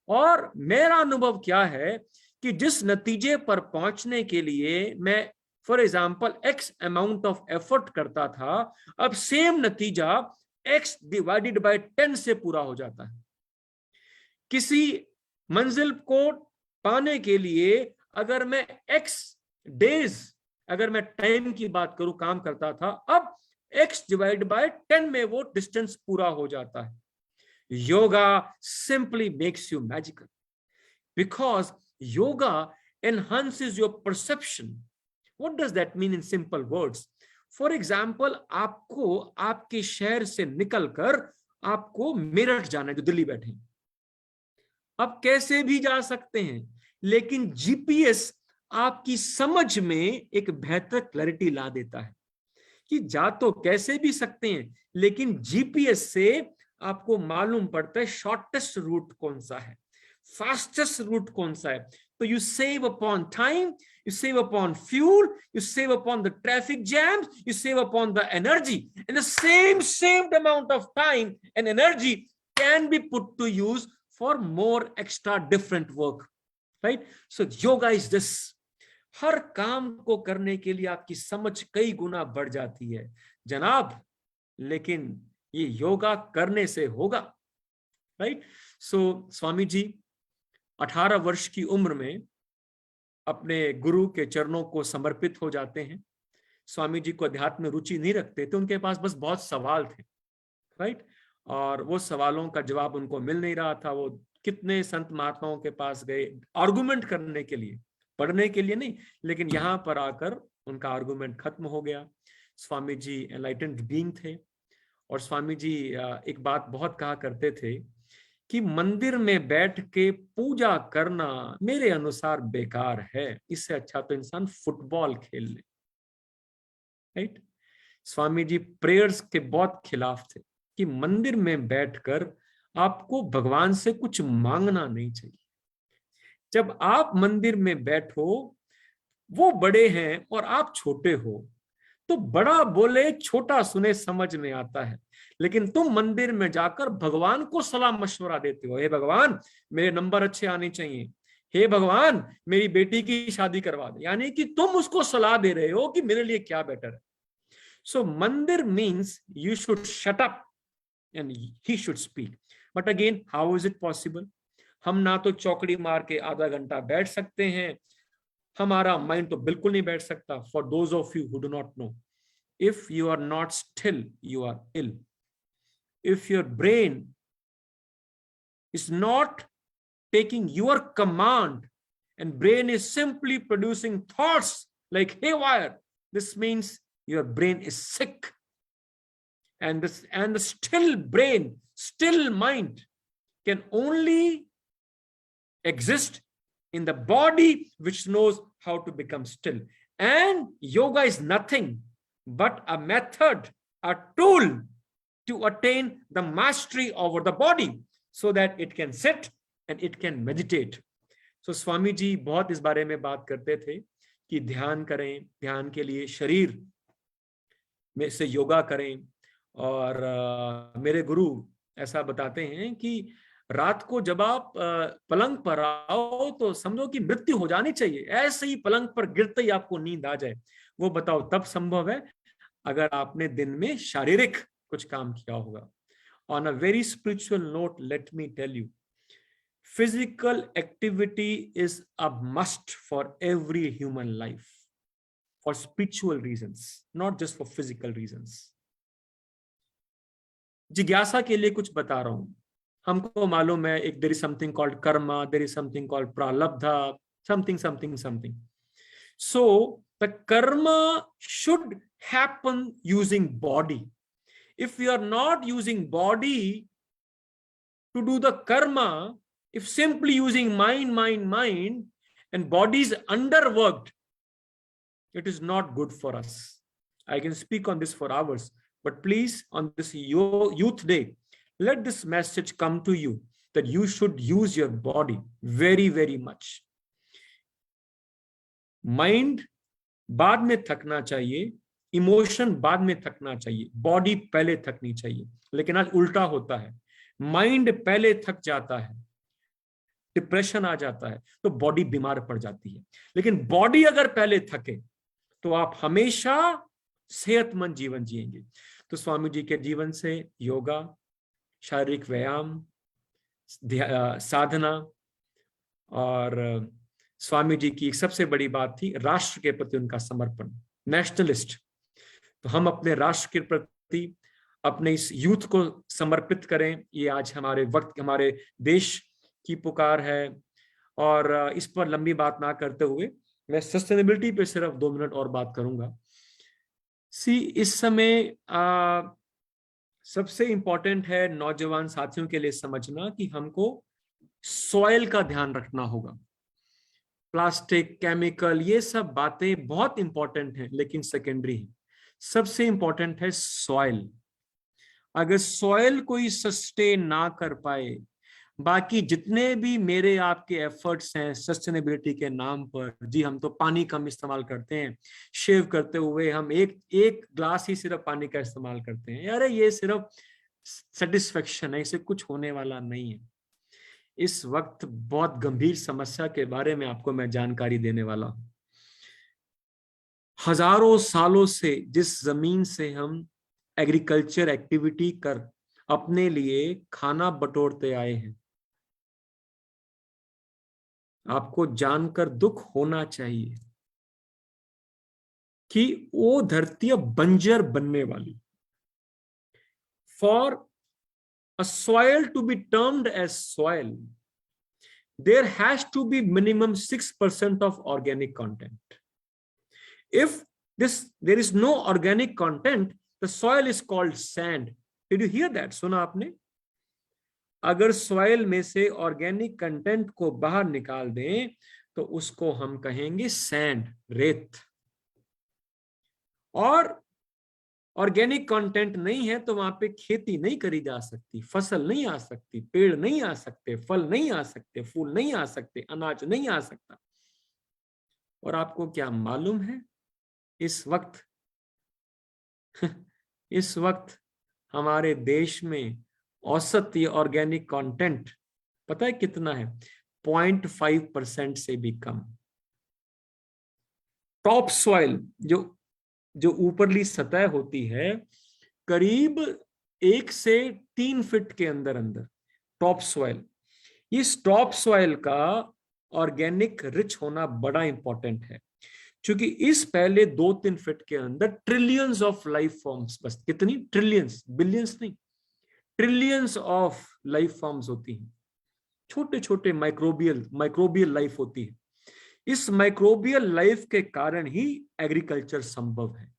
B: और मेरा अनुभव क्या है कि जिस नतीजे पर पहुंचने के लिए मैं for example x amount of effort करता था, अब सेम नतीजा x डिवाइडेड बाय 10 से पूरा हो जाता है। किसी मंजिल को पाने के लिए अगर मैं x डेज, अगर मैं टाइम की बात करूं, काम करता था, अब x डिवाइड बाय 10 में वो डिस्टेंस पूरा हो जाता है। Yoga simply makes you magical because yoga enhances your perception. What does that mean in simple words? For example, आपको आपके शहर से निकलकर आपको मेरठ जाना है, जो दिल्ली बैठे हैं, आप कैसे भी जा सकते हैं, लेकिन जीपीएस आपकी समझ में एक बेहतर क्लैरिटी ला देता है कि जा तो कैसे भी सकते हैं, लेकिन जीपीएस से आपको मालूम पड़ता है शॉर्टेस्ट रूट कौन सा है, फास्टेस्ट रूट कौन सा है। तो you save upon time, you save upon fuel, you save upon the traffic jams, you save upon the energy, and the same saved amount of time and energy can be put to use for more extra different work, right? So yoga is this. हर काम को करने के लिए आपकी समझ कई गुना बढ़ जाती है जनाब, लेकिन ये योगा करने से होगा, राइट? सो स्वामी जी 18 वर्ष की उम्र में अपने गुरु के चरणों को समर्पित हो जाते हैं। स्वामी जी को अध्यात्म में रुचि नहीं रखते थे, उनके पास बस बहुत सवाल थे, राइट? और वो सवालों का जवाब उनको मिल नहीं रहा था। वो कितने संत महात्माओं के पास गए आर्गुमेंट करने के लिए, पढ़ने के लिए नहीं, लेकिन यहाँ पर आकर उनका आर्गुमेंट खत्म हो गया। स्वामी जी एनलाइटेंड बीइंग थे और स्वामी जी एक बात बहुत कहा करते थे कि मंदिर में बैठ के पूजा करना मेरे अनुसार बेकार है, इससे अच्छा तो इंसान फुटबॉल खेल ले, राइट? स्वामी जी प्रेयर्स के बहुत खिलाफ थे कि मंदिर में बैठकर आपको भगवान से कुछ मांगना नहीं चाहिए। जब आप मंदिर में बैठो, वो बड़े हैं और आप छोटे हो, तो बड़ा बोले छोटा सुने समझ में आता है, लेकिन तुम मंदिर में जाकर भगवान को सलाह मशवरा देते हो, हे भगवान मेरे नंबर अच्छे आने चाहिए, हे भगवान मेरी बेटी की शादी करवा दे, यानी कि तुम उसको सलाह दे रहे हो कि मेरे लिए क्या बेटर है। सो मंदिर means you should shut up and he should speak. But again how is it possible? हम ना तो चौकड़ी मार के आधा घंटा बैठ सकते हैं, हमारा माइंड तो बिल्कुल नहीं बैठ सकता। For those of you who do not know, if you are not still you are ill. If your brain is not taking your command and brain is simply producing thoughts like haywire, this means your brain is sick. And the still brain, still mind can only exist in the body which knows how to become still. And yoga is nothing but a method, a tool to attain the mastery over the body so that it can sit and it can meditate. So Swami ji बहुत इस बारे में बात करते थे कि ध्यान करें, ध्यान के लिए शरीर में से योगा करें। और मेरे गुरु ऐसा बताते हैं कि रात को जब आप पलंग पर आओ तो समझो कि मृत्यु हो जानी चाहिए, ऐसे ही पलंग पर गिरते ही आपको नींद आ जाए। वो बताओ तब संभव है अगर आपने दिन में शारीरिक कुछ काम किया होगा। On a very spiritual note, let me tell you, physical activity is a must for every human life, for spiritual reasons, not just for physical reasons. जिज्ञासा के लिए कुछ बता रहा हूं। हमको मालूम है एक there is something called karma, there is something called pralabdha, something. So the karma should happen using body. If we are not using body to do the karma, if simply using mind, and body is underworked, it is not good for us. I can speak on this for hours, but please, on this Youth Day, let this message come to you that you should use your body very, very much. Mind बाद में थकना चाहिए, emotion बाद में थकना चाहिए, body पहले थकनी चाहिए। लेकिन आज उल्टा होता है, माइंड पहले थक जाता है, डिप्रेशन आ जाता है, तो बॉडी बीमार पड़ जाती है। लेकिन बॉडी अगर पहले थके तो आप हमेशा सेहतमंद जीवन जिएंगे। तो स्वामी जी के जीवन से योगा, शारीरिक व्यायाम, साधना, और स्वामी जी की एक सबसे बड़ी बात थी राष्ट्र के प्रति उनका समर्पण, नेशनलिस्ट। तो हम अपने राष्ट्र के प्रति अपने इस यूथ को समर्पित करें, ये आज हमारे वक्त, हमारे देश की पुकार है। और इस पर लंबी बात ना करते हुए मैं सस्टेनेबिलिटी पे सिर्फ 2 मिनट और बात करूंगा। इस समय सबसे इंपॉर्टेंट है नौजवान साथियों के लिए समझना कि हमको सॉइल का ध्यान रखना होगा। प्लास्टिक, केमिकल, ये सब बातें बहुत इंपॉर्टेंट हैं लेकिन सेकेंडरी है। सबसे इंपॉर्टेंट है सॉइल। अगर सॉइल कोई सस्टेन ना कर पाए, बाकी जितने भी मेरे आपके एफर्ट्स हैं सस्टेनेबिलिटी के नाम पर, जी हम तो पानी कम इस्तेमाल करते हैं, शेव करते हुए हम एक ग्लास ही सिर्फ पानी का इस्तेमाल करते हैं, अरे ये सिर्फ सेटिस्फेक्शन है, इसे कुछ होने वाला नहीं है। इस वक्त बहुत गंभीर समस्या के बारे में आपको मैं जानकारी देने वाला हूं। हजारों सालों से जिस जमीन से हम एग्रीकल्चर एक्टिविटी कर अपने लिए खाना बटोरते आए हैं, आपको जानकर दुख होना चाहिए कि वो धरती बंजर बनने वाली। For a soil to be termed as soil, there has to be minimum 6% of organic content. If there is no organic content, the soil is called sand. Did you hear that? सुना आपने? अगर soil में से organic content को बाहर निकाल दें तो उसको हम कहेंगे sand, रेत। और ऑर्गेनिक कंटेंट नहीं है तो वहां पे खेती नहीं करी जा सकती, फसल नहीं आ सकती, पेड़ नहीं आ सकते, फल नहीं आ सकते, फूल नहीं आ सकते, अनाज नहीं आ सकता। और आपको क्या मालूम है, इस वक्त हमारे देश में औसत ये ऑर्गेनिक कंटेंट पता है कितना है? 0.5% से भी कम। टॉप सॉइल जो ऊपरली सतह होती है, करीब 1 से 3 फीट के अंदर टॉप सॉइल। इस टॉप सॉइल का ऑर्गेनिक रिच होना बड़ा इंपॉर्टेंट है, क्योंकि इस पहले 2-3 फीट के अंदर ट्रिलियंस ऑफ लाइफ फॉर्म्स, बस कितनी? ट्रिलियंस, बिलियंस नहीं, ट्रिलियंस ऑफ लाइफ फॉर्म्स होती हैं। छोटे छोटे माइक्रोबियल लाइफ होती है। इस माइक्रोबियल लाइफ के कारण ही एग्रीकल्चर संभव है।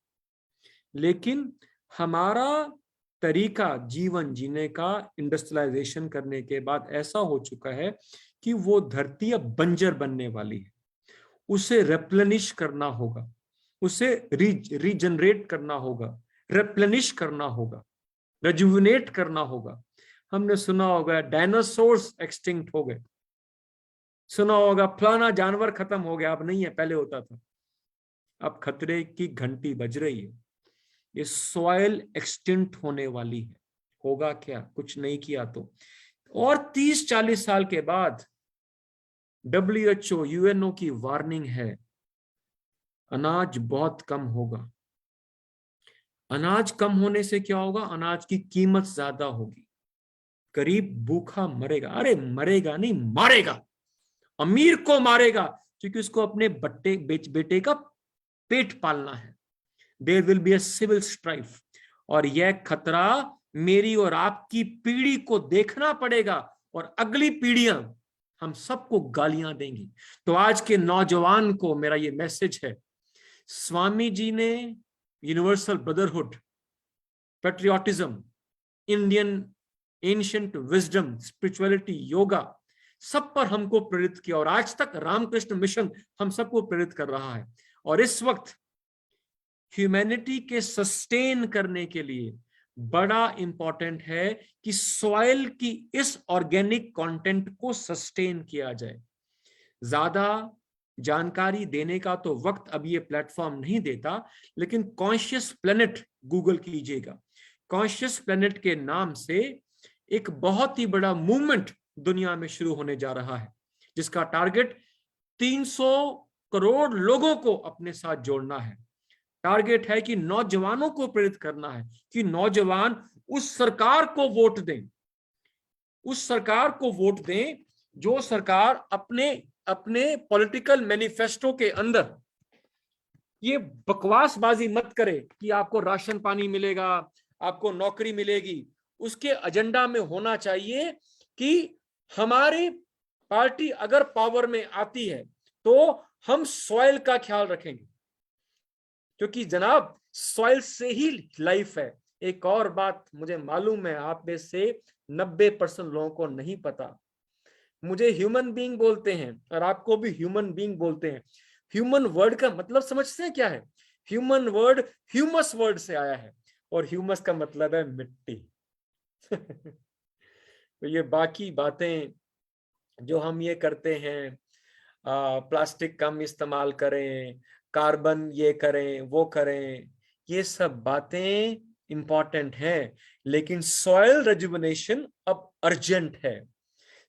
B: लेकिन हमारा तरीका जीवन जीने का इंडस्ट्रियलाइजेशन करने के बाद ऐसा हो चुका है कि वो धरती अब बंजर बनने वाली है। उसे रेप्लेनिश करना होगा, उसे रीजनरेट करना होगा, रेप्लेनिश करना होगा, रेजुविनेट करना होगा। हमने सुना होगा डायनासोर्स एक्सटिंक्ट हो गए, सुना होगा फलाना जानवर खत्म हो गया, अब नहीं है, पहले होता था। अब खतरे की घंटी बज रही है, ये सॉइल एक्सटिंक्ट होने वाली है। होगा क्या? कुछ नहीं किया तो। और 30-40 साल के बाद WHO, UNO की वार्निंग है, अनाज बहुत कम होगा। अनाज कम होने से क्या होगा? अनाज की कीमत ज्यादा होगी, गरीब भूखा मरेगा। अरे मरेगा नहीं, मारेगा, अमीर को मारेगा, क्योंकि उसको अपने बेटे का पेट पालना है। There will be a civil strife, और यह खतरा मेरी और आपकी पीढ़ी को देखना पड़ेगा, और अगली पीढ़ियां हम सबको गालियां देंगी। तो आज के नौजवान को मेरा ये मैसेज है, स्वामी जी ने universal brotherhood, patriotism, Indian ancient wisdom, spirituality, yoga, सब पर हमको प्रेरित किया और आज तक रामकृष्ण मिशन हम सबको प्रेरित कर रहा है। और इस वक्त ह्यूमैनिटी के सस्टेन करने के लिए बड़ा इंपॉर्टेंट है कि सॉइल की इस ऑर्गेनिक कंटेंट को सस्टेन किया जाए। ज्यादा जानकारी देने का तो वक्त अब ये प्लेटफॉर्म नहीं देता, लेकिन कॉन्शियस प्लेनेट गूगल कीजिएगा। कॉन्शियस प्लेनेट के नाम से एक बहुत ही बड़ा मूवमेंट दुनिया में शुरू होने जा रहा है, जिसका टारगेट 300 करोड़ लोगों को अपने साथ जोड़ना है। टारगेट है कि नौजवानों को प्रेरित करना है कि नौजवान उस सरकार को वोट दें, उस सरकार को वोट दें जो सरकार अपने पॉलिटिकल मैनिफेस्टो के अंदर ये बकवासबाजी मत करे कि आपको राशन पानी मिलेगा, आपको नौकरी मिलेगी। उसके एजेंडा में होना चाहिए कि हमारी पार्टी अगर पावर में आती है तो हम सॉइल का ख्याल रखेंगे, क्योंकि जनाब सॉइल से ही लाइफ है। एक और बात मुझे मालूम है आप में से 90% लोगों को नहीं पता, मुझे ह्यूमन बीइंग बोलते हैं और आपको भी ह्यूमन बीइंग बोलते हैं। ह्यूमन वर्ड का मतलब समझते हैं क्या है? ह्यूमन वर्ड ह्यूमस वर्ड से आया है और ह्यूमस का मतलब है मिट्टी। तो ये बाकी बातें जो हम ये करते हैं, प्लास्टिक कम इस्तेमाल करें, कार्बन ये करें वो करें, ये सब बातें इंपॉर्टेंट हैं, लेकिन सॉइल रेजुविनेशन अब अर्जेंट है।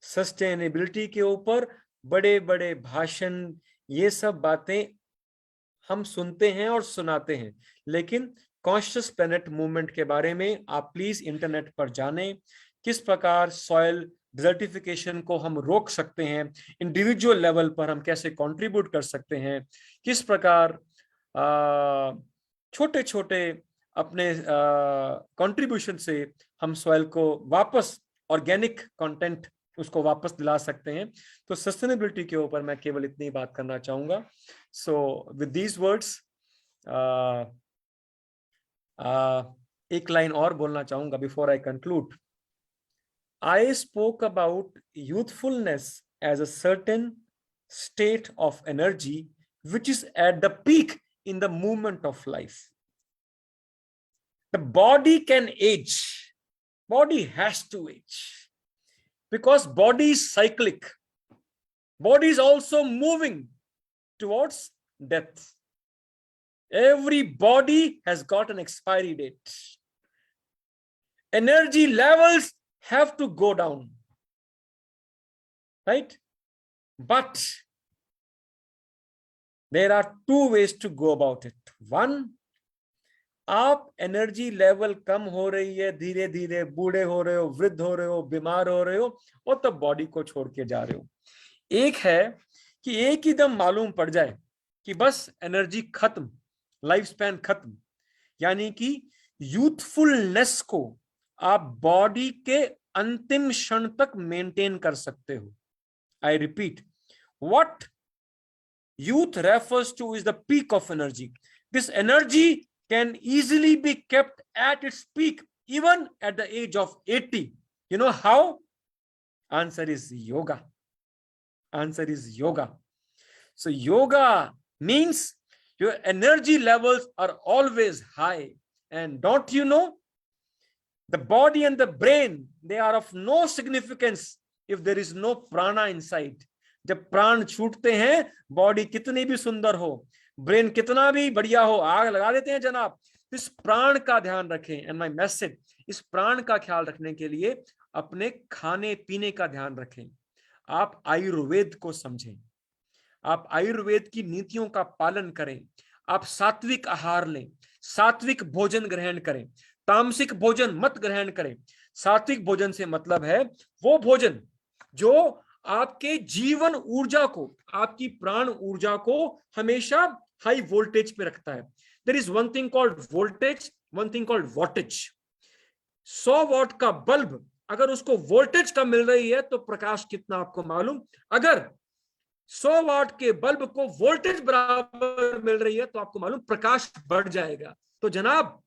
B: सस्टेनेबिलिटी के ऊपर बड़े बड़े भाषण, ये सब बातें हम सुनते हैं और सुनाते हैं, लेकिन कॉन्शियस प्लैनेट मूवमेंट के बारे में आप प्लीज इंटरनेट पर जानें। किस प्रकार सॉइल डिजर्टिफिकेशन को हम रोक सकते हैं, इंडिविजुअल लेवल पर हम कैसे कंट्रीब्यूट कर सकते हैं, किस प्रकार छोटे छोटे अपने कंट्रीब्यूशन से हम सॉइल को वापस ऑर्गेनिक कंटेंट उसको वापस दिला सकते हैं। तो सस्टेनेबिलिटी के ऊपर मैं केवल इतनी बात करना चाहूंगा। सो विद दीज वर्ड्स एक लाइन और बोलना चाहूंगा before I conclude. I spoke about youthfulness as a certain state of energy which is at the peak in the movement of life. The body can age, body has to age, because body is cyclic. Body is also moving towards death. Every body has got an expiry date. Energy levels have to go down, right? But there are two ways to go about it. One, आप energy level कम हो रही है, धीरे धीरे बूढ़े हो रहे हो, वृद्ध हो रहे हो, बीमार हो रहे हो और तब बॉडी को छोड़ के जा रहे हो। एक है कि एक ही दम मालूम पड़ जाए कि बस एनर्जी खत्म, लाइफ स्पैन खत्म, यानी कि यूथफुलनेस को आप बॉडी के अंतिम क्षण तक मेंटेन कर सकते हो। I repeat, what youth refers to is the peak of energy. This energy can easily be kept at its peak even at the age of 80। You know how? Answer is yoga. Answer is yoga. So yoga means your energy levels are always high. And don't you know, the body and the brain, they are of no significance if there is no prana inside. जब प्राण छूटते हैं, body कितनी भी सुंदर हो, brain कितना भी बढ़िया हो, आग लगा देते हैं जनाब। इस प्राण का ध्यान रखें। एंड माय मैसेज, इस प्राण का ख्याल रखने के लिए अपने खाने पीने का ध्यान रखें। आप आयुर्वेद को समझें, आप आयुर्वेद की नीतियों का पालन करें, आप सात्विक आहार लें, सात्विक भोजन ग्रहण करें, तामसिक भोजन मत ग्रहण करें। सात्विक भोजन से मतलब है वो भोजन जो आपके जीवन ऊर्जा को, आपकी प्राण ऊर्जा को हमेशा हाई वोल्टेज पे रखता है। There is one thing called voltage, one thing called wattage. 100 watt का बल्ब अगर उसको वोल्टेज कम मिल रही है तो प्रकाश कितना आपको मालूम? अगर 100 वाट के बल्ब को वोल्टेज बराबर मिल रही है तो आपको मालूम प्रकाश बढ़ जाएगा। तो जनाब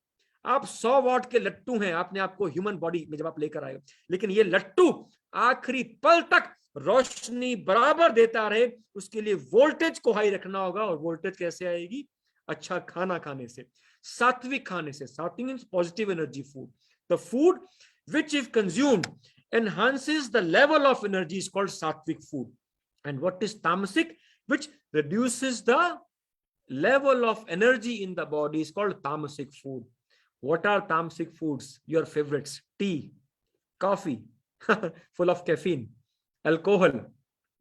B: आप 100 वॉट के लट्टू हैं आपने आपको ह्यूमन बॉडी में जब आप लेकर आए, लेकिन ये लट्टू आखिरी पल तक रोशनी बराबर देता रहे, उसके लिए वोल्टेज को हाई रखना होगा। और वोल्टेज कैसे आएगी? अच्छा खाना खाने से, सात्विक खाने से। सात्विक means positive energy food. The food which if consumed enhances the level of energy is called sattvic food. And what is tamasic, which reduces the level of energy in the body, is called tamasic food. What are tamasic foods? Your favorites: tea, coffee full of caffeine, alcohol,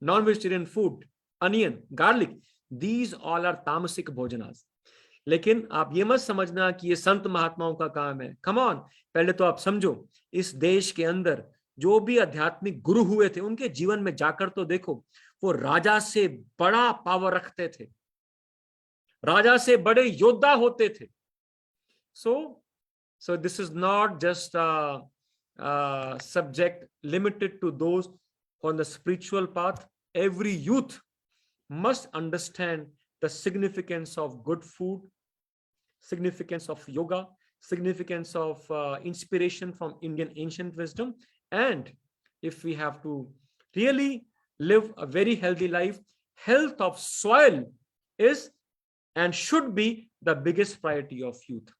B: non-vegetarian food, onion, garlic. These all are tamasic bhojanas. लेकिन आप ये मत समझना कि ये संत महात्माओं का काम है। कम ऑन, पहले तो आप समझो इस देश के अंदर जो भी आध्यात्मिक गुरु हुए थे उनके जीवन में जाकर तो देखो, वो राजा से बड़ा पावर रखते थे, राजा से बड़े योद्धा होते थे। So this is not just a subject limited to those on the spiritual path. Every youth must understand the significance of good food, significance of yoga, significance of inspiration from Indian ancient wisdom. And if we have to really live a very healthy life, health of soil is and should be the biggest priority of youth.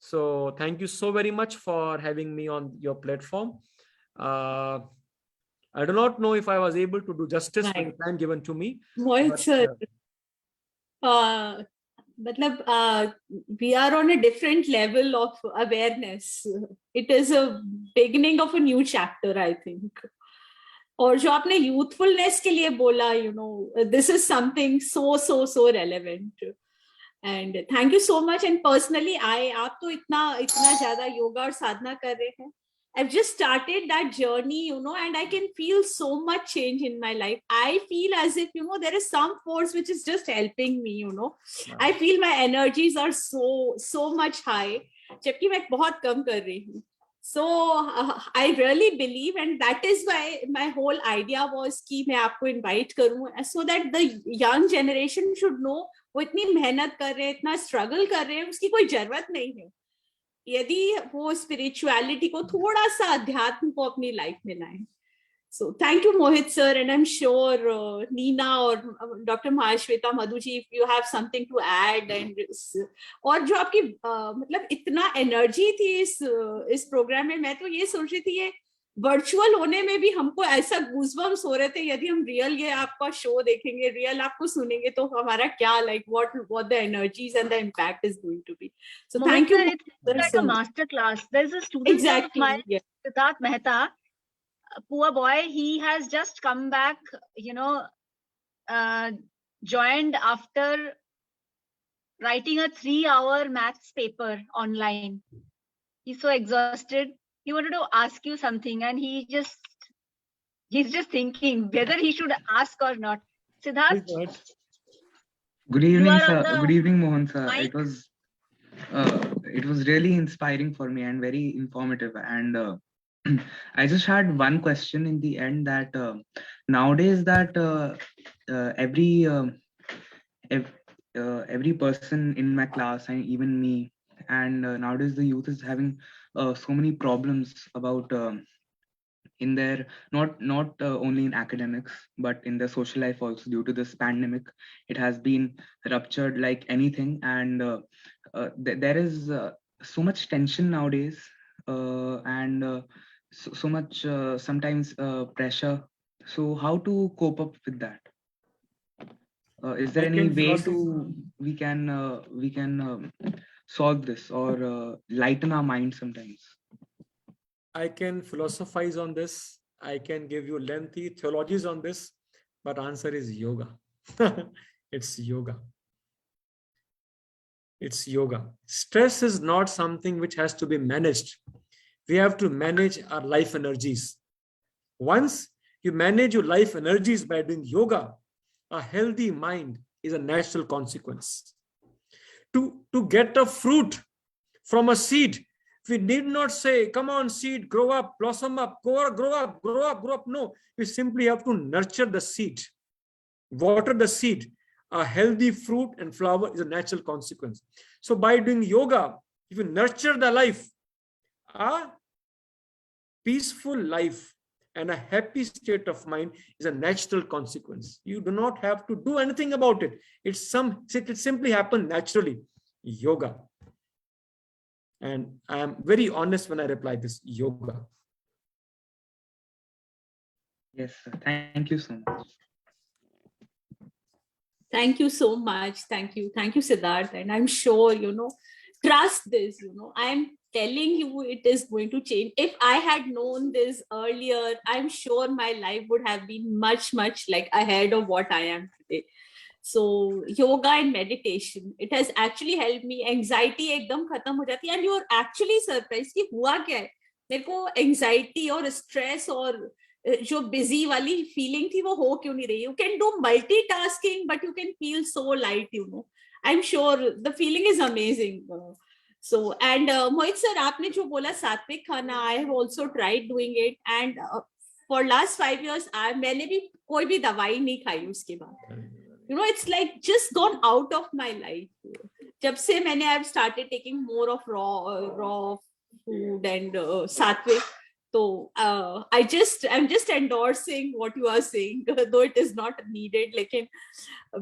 B: So thank you so very much for having me on your platform. I do not know if I was able to do justice with the time given to me.
C: Mohit sir, we are on a different level of awareness. It is a beginning of a new chapter, I think. और जो आपने youthfulness के लिए बोला, you know, this is something so relevant. And thank you so much. And personally, आप तो इतना ज़्यादा योगा और साधना कर रहे हैं. I've just started that journey, you know, and I can feel so much change in my life. I feel as if, you know, there is some force which is just helping me, you know. Wow. I feel my energies are so much high. जबकि मैं बहुत कम कर रही हूँ. So I really believe, and that is why my whole idea was कि मैं आपको invite करूँ, so that the young generation should know वो इतनी मेहनत कर रहे हैं, इतना struggle कर रहे हैं, उसकी कोई जरूरत नहीं है. यदि वो spirituality को थोड़ा सा अध्यात्म को अपनी life में लाएं. So thank you, Mohit sir, and I'm sure Neena or Dr. Mahashweta, Madhuji, if you have something to add. And और जो आपकी मतलब इतना energy थी इस program में, मैं तो ये सोच रही थी ये virtual होने में भी हमको ऐसा goosebumps हो रहे थे. यदि हम real ये आपका show देखेंगे, real आपको सुनेंगे, तो हमारा क्या like what the energies and the impact is going to be. So Mohit thank you.
A: It's like a master class. There's a student of mine, Siddharth Mehta. Poor boy, he has just come back, you know, joined after writing a 3-hour maths paper online. He's so exhausted. He wanted to ask you something, and he's just thinking whether he should ask or not. Siddharth?
D: Good evening, sir. Good evening, Mohan sir. It was really inspiring for me and very informative. And I just had one question in the end, that nowadays that every person in my class and even me, and nowadays the youth is having so many problems about in their not only in academics but in their social life also. Due to this pandemic, it has been ruptured like anything, and there is so much tension nowadays, and so much sometimes pressure. So how to cope up with that? Is there any way we can solve this or lighten our mind sometimes?
B: I can philosophize on this. I can give you lengthy theologies on this, but answer is yoga. It's yoga. It's yoga. Stress is not something which has to be managed. We have to manage our life energies. Once you manage your life energies by doing yoga, a healthy mind is a natural consequence. To get a fruit from a seed, we need not say, come on seed, grow up, blossom up, grow up. No, we simply have to nurture the seed, water the seed. A healthy fruit and flower is a natural consequence. So by doing yoga, if you nurture the life, a peaceful life and a happy state of mind is a natural consequence. You do not have to do anything about it. It simply happens naturally. Yoga. And I am very honest when I reply this: yoga.
D: Yes, sir. Thank you so much.
C: Thank you so much. Thank you, Siddharth. And I'm sure, trust this, I'm telling you, it is going to change. If I had known this earlier, I'm sure my life would have been much, much like ahead of what I am today. So yoga and meditation, it has actually helped me. Anxiety एकदम खत्म हो जाती है, and you're actually surprised कि हुआ क्या है. मेरे को anxiety और stress और जो busy वाली feeling थी वो हो क्यों नहीं रही. You can do multitasking, but you can feel so light, I'm sure the feeling is amazing. So, and Mohit sir, आपने जो बोला सात्विक खाना, I have also tried doing it, and for last 5 years मैंने भी कोई भी दवाई नहीं खाई उसके बाद. It's like just gone out of my life. जब से मैंने I've started taking more of raw food and sattvic. So I'm just endorsing what you are saying, though it is not needed. लेकिन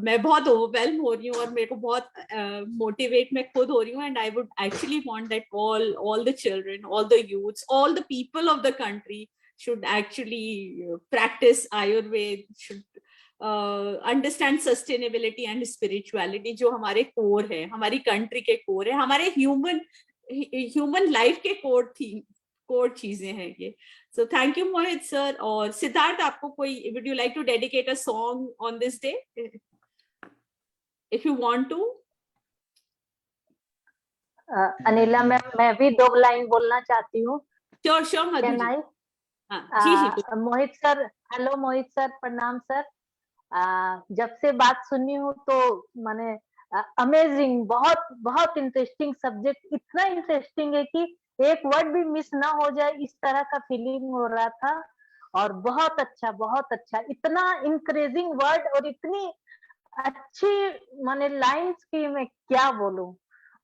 C: मैं बहुत overwhelmed हो रही हूँ और मेरे को बहुत motivate मैं खुद हो रही हूँ, and I would actually want that all the children, all the youths, all the people of the country should actually practice Ayurveda, should understand sustainability and spirituality, जो हमारे कोर है, हमारी कंट्री के कोर है, हमारे ह्यूमन लाइफ के core चीजें हैं ये. So thank you Mohit sir. और सिद्धार्थ, आपको कोई, would you like to dedicate a song on this day if you want to?
E: Anila मैं भी 2 लाइन बोलना चाहती हूँ.
C: श्योर मधु जी. जी
E: Mohit sir, hello Mohit sir, प्रणाम सर. जब से बात सुनी हूँ तो माने अमेजिंग, बहुत बहुत इंटरेस्टिंग सब्जेक्ट. इतना इंटरेस्टिंग है कि एक वर्ड भी मिस ना हो जाए, इस तरह का फीलिंग हो रहा था. और बहुत अच्छा, इतना इंकरेजिंग वर्ड और इतनी अच्छी माने लाइंस की मैं क्या बोलूं.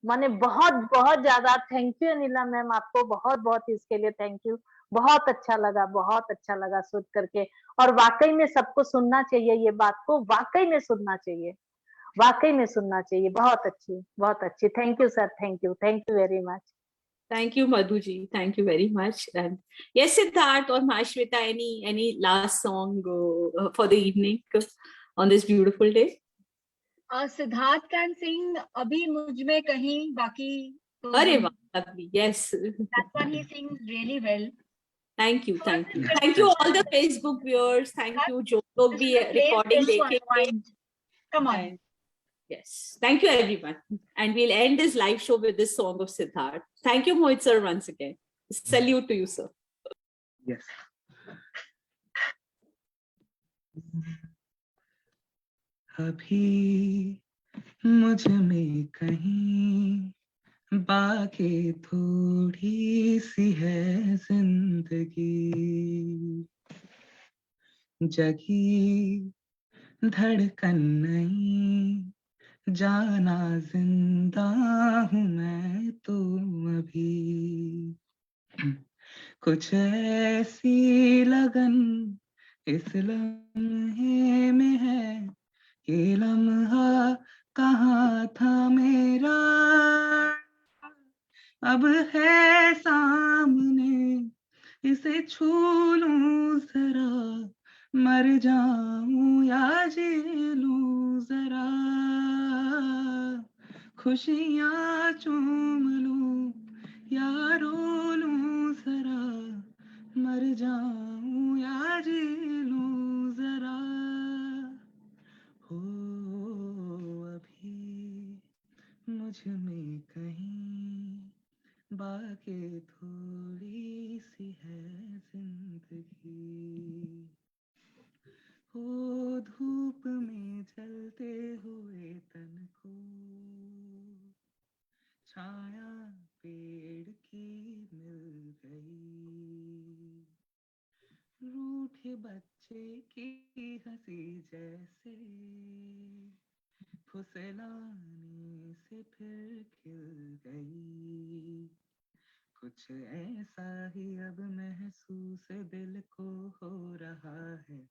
E: माने बहुत ज्यादा थैंक यू अनिला मैम, आपको बहुत इसके लिए थैंक यू. बहुत अच्छा लगा सुन करके. और वाकई में सबको सुनना चाहिए ये बात को, वाकई में सुनना चाहिए. बहुत अच्छी. Thank you sir, thank you very much.
C: Thank you, Madhu ji. Thank you very much. And yes, Siddharth or Mahashweta, any last song for the evening on this beautiful day?
A: Siddharth can sing Abhi Mujh Mein Kahin, Baki.
C: Arey वाह, lovely. Yes.
A: That one he sings really well.
C: Thank you. Thank you all the Facebook viewers. Thank you जो लोग भी recording देखेंगे.
A: Come on.
C: And yes, thank you everyone. And we'll end this live show with this song of Siddharth. Thank you, Mohit sir, once again. Salute to you, sir.
D: Yes. अभी मुझ में कहीं बाकी थोड़ी सी है जिंदगी, जगी धड़कन नहीं, जाना जिंदा हूँ मैं तो अभी. कुछ ऐसी लगन इस लम्हे में है, ये लम्हा कहाँ था मेरा, अब है सामने, इसे छू लूं जरा, मर जाऊं या जी लूं जरा, खुशियाँ चूम लूं या रो लूं जरा, मर जाऊं या जी लूं जरा. हो अभी मुझ में कहीं बाकी थोड़ी सी है जिंदगी, हो धूप में जलते हुए तन को, छाया पेड़ की मिल गई, रूठे बच्चे की हंसी जैसे फुसलाने से से फिर खिल गई, कुछ ऐसा ही अब महसूस दिल को हो रहा है,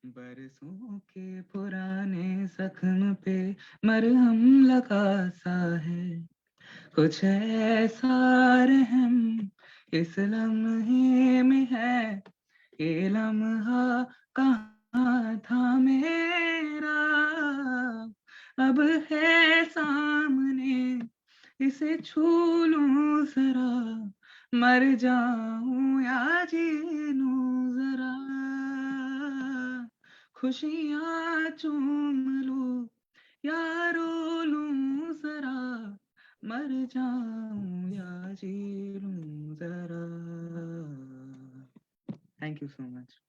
D: बरसों के पुराने जख्म पे मरहम लगा सा है, कुछ ऐसा रहम इस लम्हे में है, ये लम्हा कहाँ था मेरा, अब है सामने इसे छू लूं जरा, मर जाऊं या जी लूं जरा, खुशियाँ चूम लूं या रो लूं जरा, मर जाऊं या जी लूं जरा. Thank you so much.